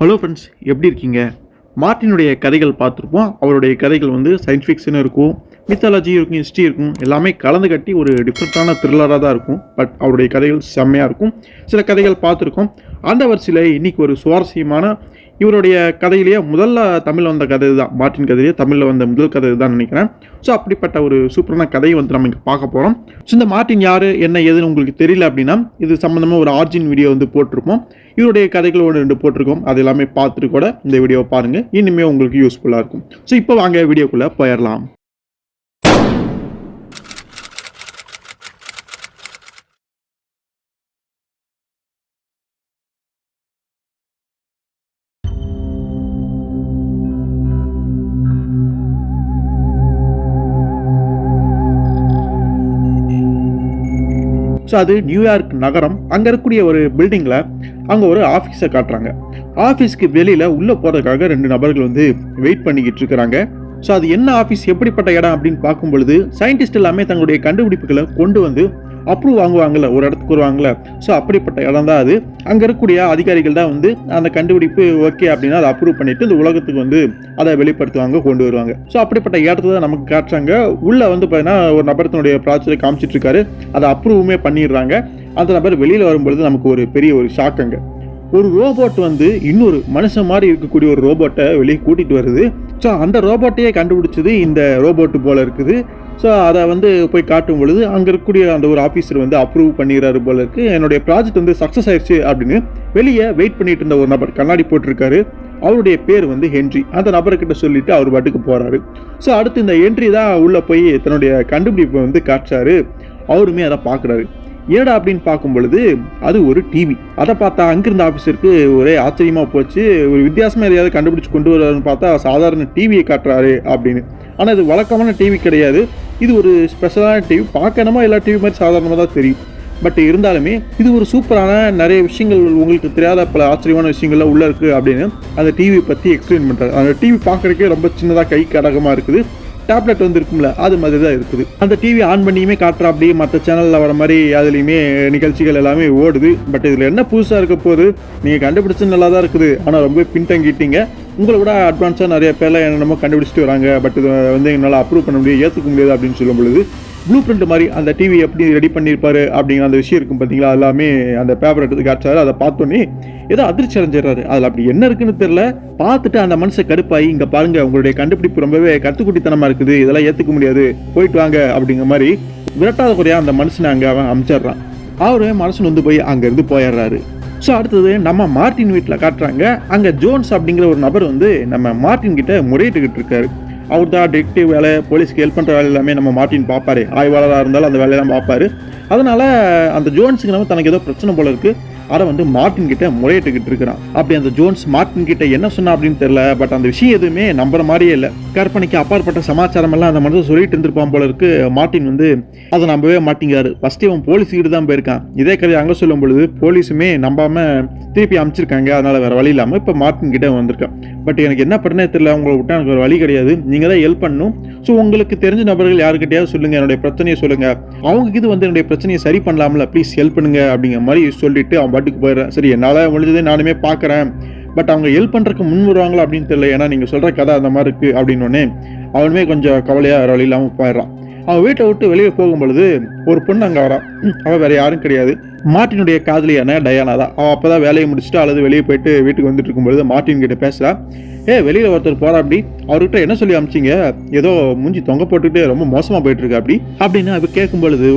Hello friends, எப்படி இருக்கீங்க? மார்ட்டினுடைய கதைகள் பார்த்துருப்போம். அவருடைய கதைகள் வந்து சயின்ஸ் ஃபிக்ஷனும் இருக்கும், மித்தாலஜி இருக்கும், ஹிஸ்ட்ரி இருக்கும், எல்லாமே கலந்து கட்டி ஒரு டிஃப்ரெண்ட்டான த்ரில்லராக தான் இருக்கும். பட் அவருடைய கதைகள் செம்மையாக இருக்கும். சில கதைகள் பார்த்துருக்கோம். அந்த வரிசையில் இன்றைக்கி ஒரு சுவாரஸ்யமான இவருடைய கதையிலேயே முதல்ல தமிழில் வந்த கதை தான். மார்ட்டின் கதையிலேயே தமிழில் வந்த முதல் கதை தான் நினைக்கிறேன். ஸோ அப்படிப்பட்ட ஒரு சூப்பரான கதையை வந்து நம்ம இங்கே பார்க்க போகிறோம். ஸோ இந்த மார்ட்டின் யார், என்ன ஏதுன்னு உங்களுக்கு தெரியல அப்படின்னா இது சம்மந்தமாக ஒரு ஆர்ஜின் வீடியோ வந்து போட்டிருப்போம். இவருடைய கதைகள் 1-2 போட்டிருக்கோம். அது எல்லாமே பார்த்துட்டு கூட இந்த வீடியோவை பாருங்கள், இனிமேல் உங்களுக்கு யூஸ்ஃபுல்லாக இருக்கும். ஸோ இப்போ வாங்க வீடியோக்குள்ளே போயிடலாம். ஸோ அது நியூயார்க் நகரம். அங்கே இருக்கக்கூடிய ஒரு பில்டிங்கில் அங்கே ஒரு ஆஃபீஸை காட்டுறாங்க. ஆஃபீஸ்க்கு வெளியில் உள்ளே போகிறதுக்காக 2 நபர்கள் வந்து வெயிட் பண்ணிக்கிட்டு இருக்கிறாங்க. ஸோ அது என்ன ஆஃபீஸ், எப்படிப்பட்ட இடம் அப்படின்னு பார்க்கும் பொழுது சயின்டிஸ்ட் எல்லாமே தங்களுடைய கண்டுபிடிப்புகளை கொண்டு வந்து அப்ரூவ் வாங்குவாங்கள்ல, ஒரு இடத்துக்கு வருவாங்கள்ல. ஸோ அப்படிப்பட்ட இடம் தான் அது. அங்கே இருக்கக்கூடிய அதிகாரிகள் தான் வந்து அந்த கண்டுபிடிப்பு ஓகே அப்படின்னா அதை அப்ரூவ் பண்ணிட்டு இந்த உலகத்துக்கு வந்து அதை வெளிப்படுத்துவாங்க, கொண்டு வருவாங்க. ஸோ அப்படிப்பட்ட இடத்த தான் நமக்கு காட்டுறாங்க. உள்ள வந்து பார்த்தீங்கன்னா ஒரு நபரத்தினுடைய ப்ராஜெக்டை காமிச்சிட்டு இருக்காரு. அதை அப்ரூவுமே பண்ணிடுறாங்க. அந்த நபர் வெளியில் வரும்பொழுது நமக்கு ஒரு பெரிய ஒரு ஷாக்குங்க. ஒரு ரோபோட் வந்து இன்னொரு மனுஷன் மாதிரி இருக்கக்கூடிய ஒரு ரோபோட்டை வெளியே கூட்டிகிட்டு வருது. ஸோ அந்த ரோபோட்டையே கண்டுபிடிச்சது இந்த ரோபோட்டு போல் இருக்குது. ஸோ அதை வந்து போய் காட்டும் பொழுது அங்கே இருக்கக்கூடிய அந்த ஒரு ஆஃபீஸர் வந்து அப்ரூவ் பண்ணிடுறாரு போல இருக்குது. என்னுடைய ப்ராஜெக்ட் வந்து சக்ஸஸ் ஆயிடுச்சு அப்படின்னு வெளியே வெயிட் பண்ணிட்டு இருந்த ஒரு நபர் கண்ணாடி போட்டிருக்காரு. அவருடைய பேர் வந்து ஹென்றி. அந்த நபர்கிட்ட சொல்லிட்டு அவர் பாட்டுக்கு போகிறாரு. ஸோ அடுத்து இந்த ஹென்றி தான் உள்ளே போய் தன்னுடைய கண்டுபிடிப்பை வந்து காட்டுறாரு. அவருமே அதை பார்க்குறாரு. ஏடா அப்படின்னு பார்க்கும் பொழுது அது ஒரு டிவி. அதை பார்த்தா அங்கிருந்த ஆஃபீஸருக்கு ஒரே ஆச்சரியமாக போச்சு. ஒரு வித்தியாசமாக எதையாவது கண்டுபிடிச்சு கொண்டு வர்றாருன்னு பார்த்தா சாதாரண டிவியை காட்டுறாரு அப்படின்னு. ஆனால் இது வழக்கமான டிவி கிடையாது. இது ஒரு ஸ்பெஷலான டிவி. பார்க்கணுமா எல்லா டிவி மாதிரி சாதாரணமாக தான் தெரியும். பட் இருந்தாலுமே இது ஒரு சூப்பரான நிறைய விஷயங்கள், உங்களுக்கு தெரியாத பல ஆச்சரியமான விஷயங்கள்லாம் உள்ளே இருக்குது அப்படின்னு அந்த டிவி பற்றி எக்ஸ்பிளைன் பண்ணுறாரு. அந்த டிவி பார்க்குறதுக்கே ரொம்ப சின்னதாக கை கடகமாக இருக்குது. டேப்லெட் வந்து இருக்கும்ல, அது மாதிரி தான் இருக்குது. அந்த டிவி ஆன் பண்ணியுமே காட்டுறா, அப்படியே மற்ற சேனலில் வர மாதிரி அதுலேயுமே நிகழ்ச்சிகள் எல்லாமே ஓடுது. பட் இதில் என்ன புதுசாக இருக்க போகுது, நீங்கள் கண்டுபிடிச்சது நல்லா தான் இருக்குது, ஆனால் ரொம்ப பின்தங்கிட்டீங்க. உங்களை விட அட்வான்ஸாக நிறைய பேர்லாம் என்னென்னமோ கண்டுபிடிச்சிட்டு வராங்க. பட் இதை வந்து என்னால் அப்ரூவ் பண்ண முடியாது, ஏற்றுக்க முடியாது அப்படின்னு சொல்லும் பொழுது ப்ளூ பிரிண்ட் மாதிரி அந்த டிவி எப்படி ரெடி பண்ணியிருப்பாரு அப்படிங்கிற அந்த விஷயம் இருக்கும் பார்த்தீங்களா, எல்லாமே அந்த பேப்பர் எடுத்து காட்டுறாரு. அதை பார்த்தோன்னே ஏதோ அதிர்ச்சி அடைஞ்சிடறாரு. அதில் அப்படி என்ன இருக்குன்னு தெரியல. பார்த்துட்டு அந்த மனுஷன் கடுப்பாகி, இங்கே பாருங்க உங்களுடைய கண்டுபிடிப்பு ரொம்பவே கத்துக்குட்டித்தனமாக இருக்குது, இதெல்லாம் ஏற்றுக்க முடியாது, போயிட்டு வாங்க அப்படிங்கிற மாதிரி விரட்டாத குறையாக அந்த மனுஷனை அங்கே அவன் அனுப்பிச்சிடுறான். அவரே மனுஷன் வந்து போய் அங்கேருந்து போயிடுறாரு. ஸோ அடுத்தது நம்ம மார்ட்டின் வீட்டில் காட்டுறாங்க. அங்கே ஜோன்ஸ் அப்படிங்கிற ஒரு நபர் வந்து நம்ம மார்ட்டின் கிட்ட முறையிட்டுக்கிட்டு இருக்காரு. அவர் தான் டிடெக்டிவ் வேலை, போலீஸ்க்கு ஹெல்ப் பண்ணுற வேலை எல்லாமே நம்ம மார்ட்டின் பார்ப்பாரு. ஆய்வாளராக இருந்தாலும் அந்த வேலையெல்லாம் பார்ப்பாரு. அதனால் அந்த ஜோன்ஸுக்கு நம்ம தனக்கு ஏதோ பிரச்சனை போல இருக்குது. அதை வந்து மார்ட்டின் கிட்ட முறையிட்டுக்கிட்டு இருக்கிறான். அப்படி அந்த ஜோன்ஸ் மார்ட்டின் கிட்ட என்ன சொன்னா அப்படின்னு தெரியல. பட் அந்த விஷயம் எதுவுமே நம்புற மாதிரியே இல்லை. கற்பனைக்கு அப்பாற்பட்ட சமாச்சாரம் எல்லாம் அந்த மனுஷன் சொல்லிட்டு இருந்திருப்பான் போல இருக்கு. மார்ட்டின் வந்து அதை நம்பவே மாட்டேங்காரு. ஃபர்ஸ்ட் அவன் போலீஸ் கிட்ட தான் போயிருக்கான். இதே கதையை அங்கே சொல்லும் பொழுது போலீஸுமே நம்பாம திருப்பி அமைச்சிருக்காங்க. அதனால வேற வழி இல்லாமல் இப்போ மார்ட்டின் கிட்ட வந்திருக்கான். பட் எனக்கு என்ன பண்ணே தெரியல, உங்களை விட்டா எனக்கு ஒரு வழி கிடையாது, நீங்க தான் ஹெல்ப் பண்ணணும். ஸோ உங்களுக்கு தெரிஞ்ச நபர்கள் யாருக்கிட்டையாவது சொல்லுங்க, என்னுடைய பிரச்சனையை சொல்லுங்க, அவங்க இது வந்து என்னுடைய பிரச்சனையை சரி பண்ணலாம்ல, ப்ளீஸ் ஹெல்ப் பண்ணுங்க அப்படிங்கிற மாதிரி சொல்லிட்டு அவன் பாட்டுக்கு போயிடுறேன். சரி, என்னால் முடிஞ்சதே நானுமே பார்க்குறேன், பட் அவங்க ஹெல்ப் பண்ணுறதுக்கு முன் வருவாங்களா அப்படின்னு தெரியல, ஏன்னா நீங்கள் சொல்கிற கதை அந்த மாதிரி இருக்குது அப்படின்னோடனே அவனுமே கொஞ்சம் கவலையாக வேறு வழி இல்லாமல் போயிடுறான். அவன் வீட்டை விட்டு வெளியே போகும் பொழுது ஒரு பொண்ணு அங்கே வரான். அவள் வேறு யாரும் கிடையாது, மார்ட்டினுடைய காதலியான டயானா தான். அவள் அப்போ தான் வேலையை முடிச்சுட்டு அல்லது வெளியே போயிட்டு வீட்டுக்கு வந்துட்டு இருக்கும்பொழுது மார்ட்டின் கிட்ட பேசுகிறா. வெளியில் ஒருத்தர் போகிறா, அப்படி அவர்கிட்ட என்ன சொல்லி அமிச்சிங்க, ஏதோ மூஞ்சி தொங்க போட்டுக்கிட்டு ரொம்ப மோசமாக போயிட்டு இருக்கு அப்படி அப்படின்னு அவள் கேட்கும் பொழுது,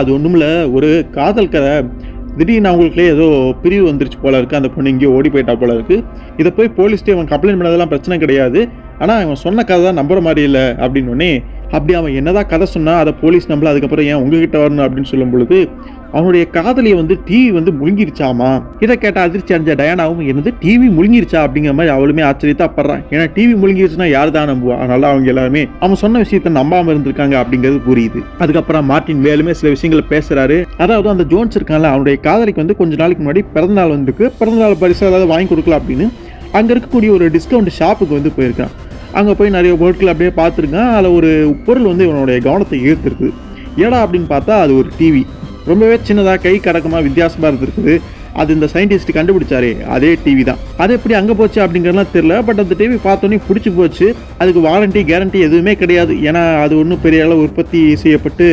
அது ஒன்றுமில்ல, ஒரு காதல் கதை, திடீர்னு அவங்களுக்குள்ளே ஏதோ பிரிவு வந்துருச்சு போல இருக்குது, அந்த பொண்ணு இங்கேயோ ஓடி போயிட்டா போல இருக்குது, இதை போய் போலீஸ்ட்டே அவன் கம்ப்ளைண்ட் பண்ணதெல்லாம் பிரச்சனை கிடையாது, ஆனால் அவன் சொன்ன கதை தான் நம்புற மாதிரி இல்லை அப்படின்னோடனே, அப்படி அவன் என்னதான் கதை சொன்னால் அதை போலீஸ் நம்பல, அதுக்கப்புறம் ஏன் உங்ககிட்ட வரணும் அப்படின்னு சொல்லும் பொழுது அவனுடைய காதலியை வந்து டிவி வந்து முழுங்கிருச்சாமா. இதை கேட்ட அதிர்ச்சி அடைஞ்ச டயானாவும் என்னது டிவி முழுங்கிருச்சா அப்படிங்கிற மாதிரி அவளுமே ஆச்சரியத்தா படுறான். ஏன்னா டிவி முழுங்கிருச்சுன்னா யார் தான் நம்புவா. அதனால அவங்க எல்லாருமே அவன் சொன்ன விஷயத்த நம்பாம இருந்திருக்காங்க அப்படிங்கிறது புரியுது. அதுக்கப்புறம் மார்ட்டின் மேலுமே சில விஷயங்களை பேசுறாரு. அதாவது அந்த ஜோன்ஸ் இருக்கான்ல, அவனுடைய காதலிக்கு வந்து கொஞ்ச நாளைக்கு முன்னாடி பிறந்தநாள் வந்துருக்கு. பிறந்தநாள் பரிசு ஏதாவது வாங்கி கொடுக்கலாம் அப்படின்னு அங்கே இருக்கக்கூடிய ஒரு டிஸ்கவுண்ட் ஷாப்புக்கு வந்து போயிருக்கான். அங்கே போய் நிறைய பொருட்கள் அப்படியே பார்த்துருக்கான். அதில் ஒரு பொருள் வந்து இவனுடைய கவனத்தை ஈர்த்திருக்குது. ஏடா அப்படின்னு பார்த்தா அது ஒரு டிவி. ரொம்பவே சின்னதாக கை கடக்கமாக வித்தியாசமாக இருந்திருக்குது. அது இந்த சயின்டிஸ்ட் கண்டுபிடிச்சாரே அதே டிவி தான். அது எப்படி அங்கே போச்சு அப்படிங்கிறதுலாம் தெரியல. பட் அந்த டிவி பார்த்தோன்னே பிடிச்சி போச்சு. அதுக்கு வாரண்டி கேரண்டி எதுவுமே கிடையாது. ஏன்னா அது ஒன்றும் பெரிய அளவு உற்பத்தி செய்யப்பட்டு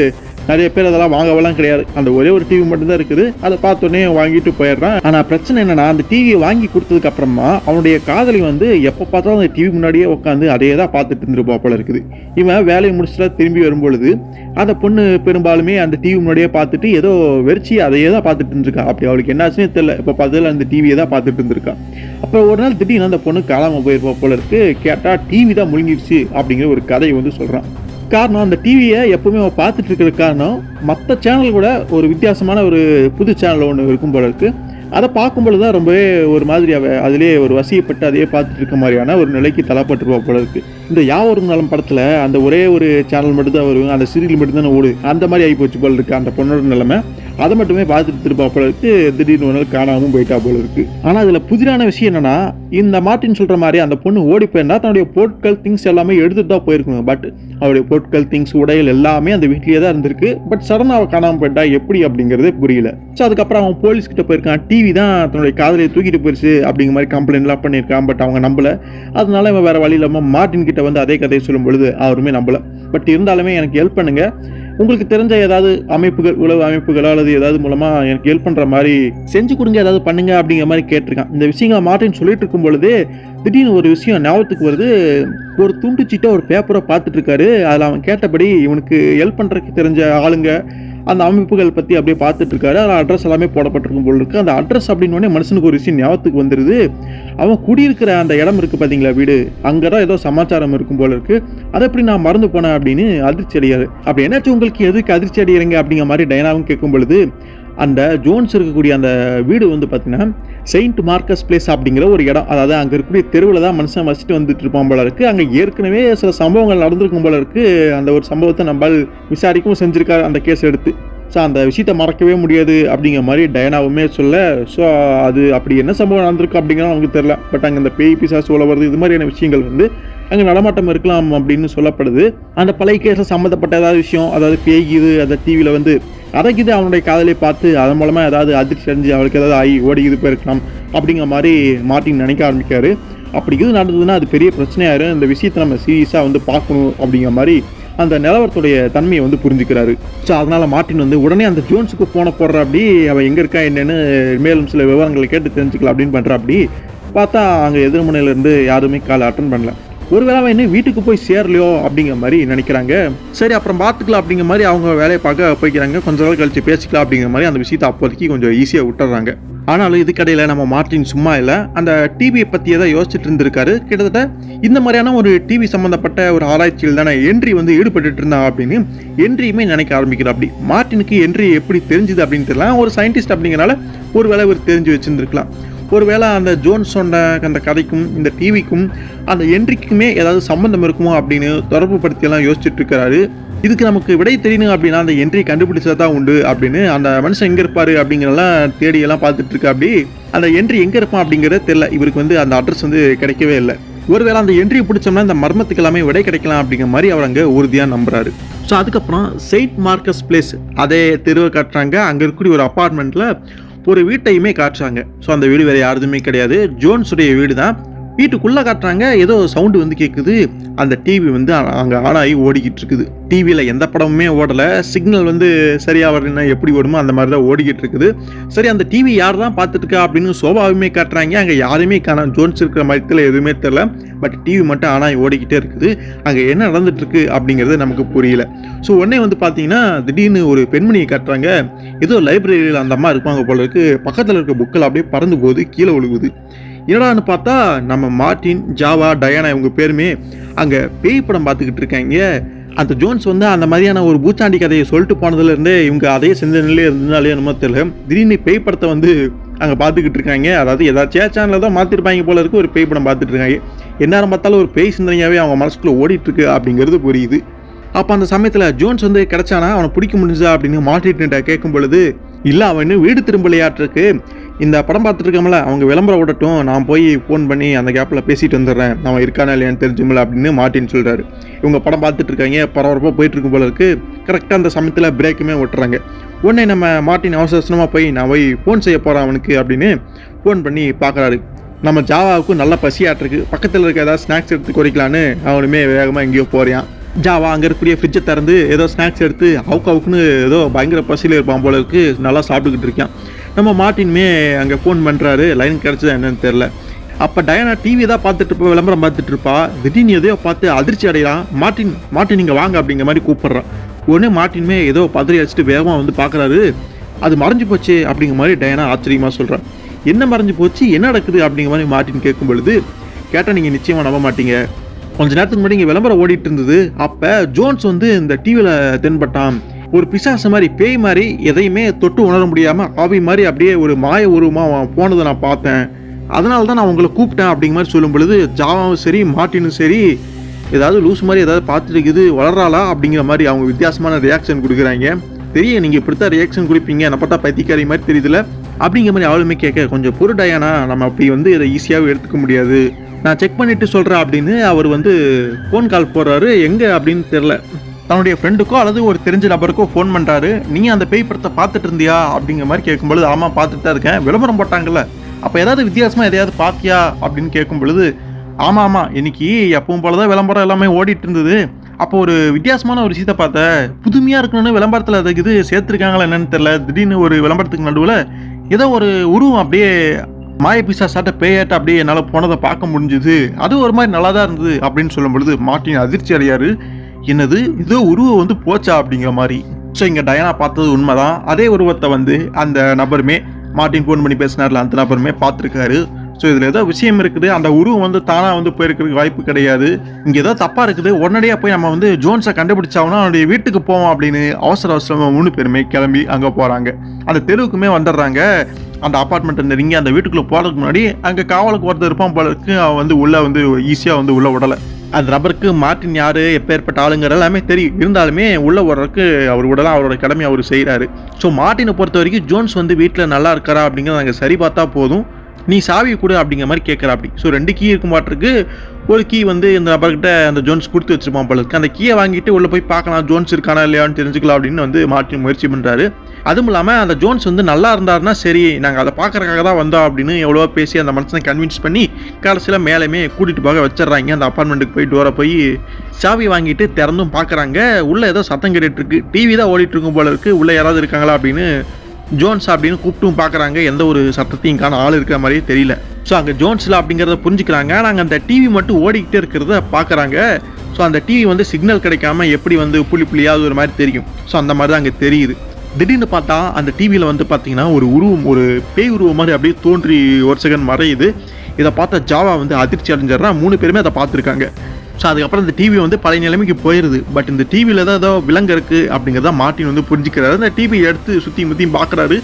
நிறைய பேர் அதெல்லாம் வாங்கவெல்லாம் கிடையாது. அந்த ஒரே ஒரு டிவி மட்டும்தான் இருக்குது. அதை பார்த்தோன்னே வாங்கிட்டு போயிடுறான். ஆனால் பிரச்சனை என்னன்னா, அந்த டிவியை வாங்கி கொடுத்ததுக்கு அப்புறமா அவனுடைய காதலி வந்து எப்போ பார்த்தாலும் அந்த டிவி முன்னாடியே உட்காந்து அதே தான் பார்த்துட்டு இருந்துருப்பா போல இருக்குது. இவன் வேலையை முடிச்சுட்டா திரும்பி வரும்பொழுது அந்த பொண்ணு பெரும்பாலுமே அந்த டிவி முன்னாடியே பார்த்துட்டு ஏதோ வெறிச்சி அதையே தான் பார்த்துட்டு இருந்திருக்கா. அப்படி அவளுக்கு என்னாச்சுன்னே தெரியல. இப்போ பார்த்தாலும் அந்த டிவியை தான் பார்த்துட்டு இருந்திருக்கா. அப்புறம் ஒரு நாள் திடீர்னு அந்த பொண்ணு காணாமல் போயிருப்பா போல இருக்கு. கேட்டால் டிவி தான் முழுங்கிடுச்சு அப்படிங்கிற ஒரு கதையை வந்து சொல்கிறான். காரணம் அந்த டிவியை எப்பவுமே அவன் பார்த்துட்டு இருக்கிற காரணம் மற்ற சேனல் கூட ஒரு வித்தியாசமான ஒரு புது சேனல் ஒன்று இருக்கும் போல இருக்கு. அதை பார்க்கும்பொழுது தான் ரொம்பவே ஒரு மாதிரி அதிலே ஒரு வசியப்பட்டு அதையே பார்த்துட்டு இருக்க மாதிரியான ஒரு நிலைக்கு தள்ளப்பட்டுருவா போல இருக்கு. இந்த யாவரும் நலம் படத்தில் அந்த ஒரே ஒரு சேனல் மட்டும்தான் வரும், அந்த சீரியல் மட்டும்தானே ஓடு, அந்த மாதிரி ஆகி போச்சு போல இருக்கு அந்த பொண்ணோட நிலைமை. அதை மட்டுமே பார்த்துட்டு இருப்பா போல இருக்கு. திடீர்னு ஒரு நாள் காணாமல் போயிட்டா போல இருக்கு. ஆனால் அதில் புதிரான விஷயம் என்னன்னா, இந்த மார்ட்டின் சொல்ற மாதிரி அந்த பொண்ணு ஓடி போயிருந்தா தன்னுடைய பொருட்கள் திங்ஸ் எல்லாமே எடுத்துட்டு தான் போயிருக்கணும். பட் அவருடைய பொருட்கள் திங்ஸ் உடைகள் எல்லாமே அந்த வீட்லேயே தான் இருந்திருக்கு. பட் சடனாக அவள் காணாமல் போயிட்டா எப்படி அப்படிங்கிறதே புரியல. ஸோ அதுக்கப்புறம் அவன் போலீஸ் கிட்ட போயிருக்கான். டிவி தான் தன்னுடைய காதலியை தூக்கிட்டு போயிருச்சு அப்படிங்கிற மாதிரி கம்ப்ளைண்ட்லாம் பண்ணியிருக்கான். பட் அவங்க நம்பல. அதனால இவன் வேற வழி இல்லாமல் மார்ட்டின் கிட்ட வந்து அதே கதையை சொல்லும் பொழுது அவருமே நம்பல. பட் இருந்தாலுமே எனக்கு ஹெல்ப் பண்ணுங்க, உங்களுக்கு தெரிஞ்ச ஏதாவது அமைப்புகள், உளவு அமைப்புகளோ அல்லது ஏதாவது மூலமா எனக்கு ஹெல்ப் பண்ற மாதிரி செஞ்சு கொடுங்க, ஏதாவது பண்ணுங்க அப்படிங்கிற மாதிரி கேட்டிருக்கான். இந்த விஷயங்களை மார்ட்டின் சொல்லிட்டு இருக்கும் பொழுது திடீர்னு ஒரு விஷயம் ஞாபகத்துக்கு வருது. ஒரு துண்டு சீட்டை ஒரு பேப்பரை பார்த்துட்டு இருக்காரு. அதில் அவன் கேட்டபடி இவனுக்கு ஹெல்ப் பண்றதுக்கு தெரிஞ்ச ஆளுங்க அந்த அமைப்புகள் பற்றி அப்படியே பார்த்துட்டு இருக்காரு. அதில் அட்ரஸ் எல்லாமே போடப்பட்டிருக்கும் போல இருக்கு. அந்த அட்ரஸ் அப்படின்னு மனுஷனுக்கு ஒரு விஷயம் ஞாபகத்துக்கு வந்துடுது. அவன் குடியிருக்கிற அந்த இடம் இருக்கு பார்த்தீங்களா, வீடு, அங்கே தான் ஏதோ சமாச்சாரம் இருக்கும் போல இருக்கு. அதை எப்படி நான் மறந்து போனேன் அப்படின்னு அதிர்ச்சி அடையாரு. அப்படி என்னாச்சும் உங்களுக்கு எதுக்கு அதிர்ச்சி அடையிறீங்க அப்படிங்கிற மாதிரி டயனாவும் கேட்கும் பொழுது, அந்த ஜோன்ஸ் இருக்கக்கூடிய அந்த வீடு வந்து பார்த்தீங்கன்னா செயின்ட் மார்க்கஸ் பிளேஸ் அப்படிங்கிற ஒரு இடம். அதாவது அங்கே இருக்கக்கூடிய தெருவில் தான் மனுஷன் வசிட்டு வந்துட்டு இருப்பான் போல இருக்கு. அங்கே ஏற்கனவே சில சம்பவங்கள் நடந்திருக்கும் போல இருக்கு. அந்த ஒரு சம்பவத்தை நம்மால் விசாரிக்கவும் செஞ்சிருக்காரு அந்த கேஸ் எடுத்து. ஸோ அந்த விஷயத்தை மறக்கவே முடியாது அப்படிங்கிற மாதிரி டயனாவுமே சொல்ல, ஸோ அது அப்படி என்ன சம்பவம் நடந்திருக்கு அப்படிங்கிறது நமக்கு தெரியல. பட் அங்கே அந்த பேய் பிசாசு உள்ள வருது, இது மாதிரியான விஷயங்கள் வந்து அங்கே நடமாட்டம் இருக்கலாம் அப்படின்னு சொல்லப்படுது. அந்த பழைய கேஸில் சம்மந்தப்பட்ட ஏதாவது விஷயம், அதாவது பேய் இது அந்த டிவியில் வந்து அதைக்குது அவனுடைய காதலை பார்த்து அதன் மூலமாக ஏதாவது அதிர்ச்சி அடைஞ்சு அவளுக்கு ஏதாவது ஆகி ஓடிக்குது போயிருக்கலாம் அப்படிங்கிற மாதிரி மார்ட்டின் நினைக்க ஆரம்பிக்காரு. அப்படி இது நடந்ததுன்னா அது பெரிய பிரச்சனையாயிரும். இந்த விஷயத்தை நம்ம சீரியஸாக வந்து பார்க்கணும் அப்படிங்கிற மாதிரி அந்த நிலவரத்துடைய தன்மையை வந்து புரிஞ்சுக்கிறாரு. ஸோ அதனால் மார்ட்டின் வந்து உடனே அந்த ஜோன்ஸுக்கு போன போடுற அப்படி அவன் எங்கே இருக்கா என்னென்னு மேலும் சில விவரங்களை கேட்டு தெரிஞ்சுக்கலாம் அப்படின்னு பண்ணுற அப்படி பார்த்தா அங்கே எதிர்முனையிலேருந்து யாருமே காலை அட்டன் பண்ணல. ஒருவேளை அவன் இன்னும் வீட்டுக்கு போய் சேரலையோ அப்படிங்கிற மாதிரி நினைக்கிறாங்க. சரி அப்புறம் பார்த்துக்கலாம் அப்படிங்கிற மாதிரி அவங்க வேலையை பார்க்க போய்க்கிறாங்க. கொஞ்ச நாள் கழிச்சு பேசிக்கலாம் அப்படிங்கிற மாதிரி அந்த விஷயத்தை அப்போதைக்கு கொஞ்சம் ஈஸியாக விட்டுறாங்க. ஆனாலும் இதுக்கடையில் நம்ம மார்ட்டின் சும்மா இல்லை, அந்த டிவியை பற்றியே தான் யோசிச்சுட்டு இருந்திருக்காரு. கிட்டத்தட்ட இந்த மாதிரியான ஒரு டிவி சம்மந்தப்பட்ட ஒரு ஆராய்ச்சியில் தானே என்ட்ரி வந்து ஈடுபட்டு இருந்தான் அப்படின்னு என்ட்ரியுமே நினைக்க ஆரம்பிக்கிறார். அப்படி மார்ட்டினுக்கு என்ட்ரி எப்படி தெரிஞ்சுது அப்படின்னு தெரியல. ஒரு சயின்டிஸ்ட் அப்படிங்கிறனால ஒரு வேலை ஒரு தெரிஞ்சு வச்சுருந்துருக்கலாம். ஒருவேளை அந்த ஜோன்ஸ் சொன்ன அந்த கதைக்கும் இந்த டிவிக்கும் அந்த என்ட்ரிக்குமே ஏதாவது சம்பந்தம் இருக்குமோ அப்படின்னு தொடர்பு படுத்தியெல்லாம் யோசிச்சுட்டு இருக்கிறாரு. இதுக்கு நமக்கு விடை தெரியணும் அப்படின்னா அந்த என்ட்ரி கண்டுபிடிச்சா தான் உண்டு அப்படின்னு அந்த மனுஷன் எங்கே இருப்பார் அப்படிங்கிறதெல்லாம் தேடியெல்லாம் பார்த்துட்டு இருக்கா. அப்படி அந்த என்ட்ரி எங்கே இருப்பான் அப்படிங்கிறத தெரியல. இவருக்கு வந்து அந்த அட்ரஸ் வந்து கிடைக்கவே இல்லை. ஒருவேளை அந்த என்ட்ரி பிடிச்சோம்னா இந்த மர்மத்துக்கு எல்லாமே விடை கிடைக்கலாம் அப்படிங்கிற மாதிரி அவர் அங்கே உறுதியாக நம்புறாரு. ஸோ அதுக்கப்புறம் செயின்ட் மார்க்கஸ் பிளேஸ் அதே தெருவை காட்டுறாங்க. அங்கே இருக்கக்கூடிய ஒரு அப்பார்ட்மெண்ட்டில் ஒரு வீட்டையுமே காட்டுறாங்க. ஸோ அந்த வீடு வேறு யாருதுமே கிடையாது, ஜோன்ஸுடைய வீடு தான். வீட்டுக்குள்ளே காட்டுறாங்க. ஏதோ சவுண்டு வந்து கேட்குது. அந்த டிவி வந்து அங்கே ஆனாகி ஓடிக்கிட்டு இருக்குது. டிவியில் எந்த படமுமே ஓடலை. சிக்னல் வந்து சரியாக வரலன்னா எப்படி ஓடுமோ அந்த மாதிரி தான் ஓடிக்கிட்டு இருக்குது. சரி அந்த டிவி யார் தான் பார்த்துட்டு இருக்கா அப்படின்னு சோபாவுமே காட்டுறாங்க. அங்கே யாருமே காணோம். ஜோன்ஸ் இருக்கிற மயத்தில் எதுவுமே தெரியல. பட் டிவி மட்டும் ஆனாகி ஓடிக்கிட்டே இருக்குது. அங்கே என்ன நடந்துட்டுருக்கு அப்படிங்கிறது நமக்கு புரியல. ஸோ உடனே வந்து பார்த்தீங்கன்னா திடீர்னு ஒரு பெண்மணியை காட்டுறாங்க. ஏதோ லைப்ரரியில் அந்த அம்மா இருப்பாங்க போல இருக்கு. பக்கத்தில் இருக்க புக்கில் அப்படியே பறந்து போகுது, கீழே விழுகுது. என்னடான்னு பார்த்தா நம்ம மார்ட்டின், ஜாவா, டயானா இவங்க பேருமே அங்கே பேய் படம் பார்த்துக்கிட்டு இருக்காங்க. அந்த ஜோன்ஸ் வந்து அந்த மாதிரியான ஒரு பூச்சாண்டி கதையை சொல்லிட்டு போனதுலேருந்தே இவங்க அதையே செஞ்ச நிலையே இருந்ததுனாலே என்னமோ தெரியல, திடீர்னு பேய் படத்தை வந்து அங்கே பார்த்துக்கிட்டு இருக்காங்க. அதாவது ஏதாச்சும் சேனலில் தான் மாற்றிருப்பாங்க போல இருக்கு. ஒரு பேய் படம் பார்த்துட்டு இருக்காங்க. எந்நேரம் பார்த்தாலும் ஒரு பேய் சிந்தனையாகவே அவங்க மனசுக்குள்ளே ஓடிட்டுருக்கு அப்படிங்கிறது புரியுது. அப்போ அந்த சமயத்தில் ஜோன்ஸ் வந்து கிடைச்சானா அவனை பிடிக்க முடிஞ்சா அப்படின்னு மார்ட்டின்கிட்ட கேட்கும் பொழுது, இல்லை அவன் இன்னும் வீடு திரும்பலையாட்டிருக்கு, இந்த படம் பார்த்துட்டு இருக்கோம்ல அவங்க விளம்பரம் விடட்டும், நான் போய் ஃபோன் பண்ணி அந்த கேப்பில் பேசிட்டு வந்துடுறேன், அவன் இருக்கானா இல்லையான்னு தெரிஞ்சுமில்ல அப்படின்னு மார்ட்டின் சொல்கிறாரு. இவங்க படம் பார்த்துட்டு இருக்காங்க, பரபரப்பாக போயிட்டு இருக்கும் போல இருக்கு. கரெக்டாக அந்த சமயத்தில் பிரேக்குமே விட்டுறாங்க. உடனே நம்ம மார்ட்டின் அவசரமாக போய் நான் போய் ஃபோன் செய்ய போகிறேன் அவனுக்கு அப்படின்னு ஃபோன் பண்ணி பார்க்குறாரு. நம்ம ஜாவாவுக்கும் நல்லா பசியாட்டிருக்கு, பக்கத்தில் இருக்க ஏதாவது ஸ்நாக்ஸ் எடுத்து குறைக்கலான்னு அவனுமே வேகமாக எங்கேயோ போகிறான். ஜாவா அங்கே இருக்கக்கூடிய ஃப்ரிட்ஜை திறந்து ஏதோ ஸ்நாக்ஸ் எடுத்து அவுக்குன்னு ஏதோ பயங்கர பசியில் இருப்பான் போல இருக்கு, நல்லா சாப்பிட்டுக்கிட்டு இருக்கான். நம்ம மார்ட்டினுமே அங்கே ஃபோன் பண்ணுறாரு, லைன் கிடச்சதா என்னன்னு தெரில. அப்போ டயானா டிவி தான் பார்த்துட்டு இருப்பா, விளம்பரம் பார்த்துட்டு இருப்பா. திடீர்னு எதையோ பார்த்து அதிர்ச்சி அடைகிறான். மார்ட்டின் இங்கே வாங்க அப்படிங்கிற மாதிரி கூப்பிட்றான். உடனே மார்ட்டினுமே ஏதோ பதறி அடிச்சுட்டு வேகமாக வந்து பார்க்குறாரு. அது மறைஞ்சு போச்சு அப்படிங்கிற மாதிரி டயானா ஆச்சரியமாக சொல்கிறான். என்ன மறைஞ்சு போச்சு, என்ன நடக்குது அப்படிங்கிற மாதிரி மார்ட்டின் கேட்கும் பொழுது, கேட்டால் நீங்கள் நிச்சயமாக நம்ப மாட்டீங்க. கொஞ்ச நேரத்துக்கு முன்னாடி இங்கே விளம்பரம் ஓடிட்டு இருந்தது. அப்போ ஜோன்ஸ் வந்து இந்த டிவியில் தென்பட்டான். ஒரு பிசாசு மாதிரி, பேய் மாதிரி, எதையுமே தொட்டு உணர முடியாமல் ஆவி மாதிரி அப்படியே ஒரு மாய உருவமாக போனதை நான் பார்த்தேன். அதனால தான் நான் உங்களை கூப்பிட்டேன் அப்படிங்கிற மாதிரி சொல்லும் பொழுது ஜாவாவும் சரி மார்ட்டினும் சரி ஏதாவது லூஸ் மாதிரி ஏதாவது பார்த்துட்டு இது வளராளா அப்படிங்கிற மாதிரி அவங்க வித்தியாசமான ரியாக்ஷன் கொடுக்குறாங்க. தெரியும் நீங்கள் இப்படித்தான் ரியாக்ஷன் கொடுப்பீங்க, என்ன பார்த்தா பைத்தியக்காரி மாதிரி தெரியுதுல அப்படிங்கிற மாதிரி அவளுமே கேட்க, கொஞ்சம் பொருடாயானா நம்ம அப்படி வந்து இதை ஈஸியாகவே எடுத்துக்க முடியாது, நான் செக் பண்ணிட்டு சொல்கிறேன் அப்படின்னு அவர் வந்து ஃபோன் கால் போடுறாரு. எங்கே அப்படின்னு தெரில, தன்னுடைய ஃப்ரெண்டுக்கோ அல்லது ஒரு தெரிஞ்ச நபருக்கோ ஃபோன் பண்ணுறாரு. நீங்கள் அந்த பேய் படத்தை பார்த்துட்டு இருந்தியா அப்படிங்கிற மாதிரி கேட்கும்பொழுது, ஆமாம் பார்த்துட்டு தான் இருக்கேன், விளம்பரம் போட்டாங்கல்ல, அப்போ ஏதாவது வித்தியாசமாக எதையாவது பார்த்தியா அப்படின்னு கேட்கும் பொழுது, ஆமாம் இன்னைக்கு எப்பவும் போல தான் விளம்பரம் எல்லாமே ஓடிட்டு இருந்தது, அப்போ ஒரு வித்தியாசமான ஒரு விஷயத்தை பார்த்தேன், புதுமையாக இருக்கணும்னு விளம்பரத்தில் அதுக்கு இது சேர்த்துருக்காங்களா என்னன்னு தெரில, திடீர்னு ஒரு விளம்பரத்துக்கு நடுவில் ஏதோ ஒரு உருவம் அப்படியே மாய பிசாசாட்ட பேயாட்ட அப்படியே என்னால் போனதை பார்க்க முடிஞ்சுது, அது ஒரு மாதிரி நல்லா தான் இருந்தது அப்படின்னு சொல்லும் பொழுது மார்ட்டின் அதிர்ச்சி அடையாரு. என்னது ஏதோ உருவம் வந்து போச்சா அப்படிங்கிற மாதிரி. ஸோ இங்கே டயானா பார்த்தது உண்மைதான். அதே உருவத்தை வந்து அந்த நபருமே மார்ட்டின் ஃபோன் பண்ணி பேசினார்ல அந்த நபருமே பார்த்துருக்காரு. ஸோ இதில் ஏதோ விஷயம் இருக்குது, அந்த உருவம் வந்து தானாக வந்து போயிருக்கிறதுக்கு வாய்ப்பு கிடையாது, இங்கே ஏதோ தப்பாக இருக்குது, உடனடியாக போய் நம்ம வந்து ஜோன்ஸை கண்டுபிடிச்சாங்கன்னா அவனுடைய வீட்டுக்கு போவோம் அப்படின்னு அவசரமாக 3 பேருமே கிளம்பி அங்கே போகிறாங்க. அந்த தெருவுக்குமே வந்துடுறாங்க. அந்த அப்பார்ட்மெண்ட்டை நெருங்கி அந்த வீட்டுக்குள்ளே போகிறதுக்கு முன்னாடி அங்கே காவலுக்கு ஒருத்தர் இருப்பான் போல இருக்கு, அவன் வந்து உள்ளே வந்து ஈஸியாக வந்து உள்ளே விடலை. அந்த நபருக்கு மார்ட்டின் யார், எப்பேற்பட்ட ஆளுங்கிற எல்லாமே தெரியும், இருந்தாலுமே உள்ளே வர்றதுக்கு அவர் விடலாம், அவரோட கடமையை அவர் செய்கிறாரு. ஸோ மார்ட்டினை பொறுத்த வரைக்கும் ஜோன்ஸ் வந்து வீட்டில் நல்லா இருக்காரா அப்படிங்கிறத நாங்கள் சரி பார்த்தா போதும், நீ சாவி கொடு அப்படிங்கிற மாதிரி கேட்குறா. அப்படி ஸோ 2 கீ இருக்கும் மாட்டிருக்கு. ஒரு கீ வந்து இந்த நபர்கிட்ட அந்த ஜோன்ஸ் கொடுத்து வச்சிருப்பான் போல இருக்கு. அந்த கீயை வாங்கிட்டு உள்ளே போய் பார்க்கலாம் ஜோன்ஸ் இருக்கானா இல்லையான்னு தெரிஞ்சுக்கலாம் அப்படின்னு வந்து மார்ட்டின் முயற்சி பண்ணுறாரு. அதுவும் இல்லாமல் அந்த ஜோன்ஸ் வந்து நல்லா இருந்தாருன்னா சரி, நாங்கள் அதை பார்க்குறக்காக தான் வந்தோம் அப்படின்னு எவ்வளோ பேசி அந்த மனுஷனை கன்வின்ஸ் பண்ணி கடைசியில் மேலேயுமே கூட்டிகிட்டு போக வச்சிடறாங்க. அந்த அப்பார்ட்மெண்ட்டுக்கு போய் டோரை போய் சாவி வாங்கிட்டு திறந்தும் பார்க்குறாங்க. உள்ளே ஏதோ சத்தம் கேட்டுட்ருக்கு, டிவி தான் ஓடிட்டு இருக்கும் போல இருக்குது, உள்ளே யாராவது இருக்காங்களா அப்படின்னு ஜோன்ஸ் அப்படின்னு கூப்பிட்டும் பார்க்குறாங்க. எந்த ஒரு சத்தத்தையும் காண ஆள் இருக்கிற மாதிரியே தெரியல. ஸோ அங்கே ஜோன்ஸில் அப்படிங்கிறத புரிஞ்சுக்கிறாங்க. நாங்கள் அந்த டிவி மட்டும் ஓடிக்கிட்டே இருக்கிறத பார்க்குறாங்க. ஸோ அந்த டிவி வந்து சிக்னல் கிடைக்காம எப்படி வந்து புள்ளியாக ஒரு மாதிரி தெரியும். ஸோ அந்த மாதிரி தான் அங்கே தெரியுது. திடீர்னு பார்த்தா அந்த டிவியில் வந்து பார்த்தீங்கன்னா ஒரு உருவம், ஒரு பேய் உருவம் மாதிரி அப்படியே தோன்றி ஒரு செகண்ட் மறையுது. இதை பார்த்த ஜாவா வந்து அதிர்ச்சி அடைஞ்சிடறான். 3 பேருமே அதை பார்த்துருக்காங்க. ஸோ அதுக்கப்புறம் இந்த டிவி வந்து பழைய நிலைமைக்கு போயிடுது. பட் இந்த டிவியில் தான் ஏதோ விலங்கு இருக்குது அப்படிங்கிறத மார்ட்டின் வந்து புரிஞ்சுக்கிறாரு. அந்த டிவி எடுத்து சுற்றி முற்றியும் பார்க்குறாரு.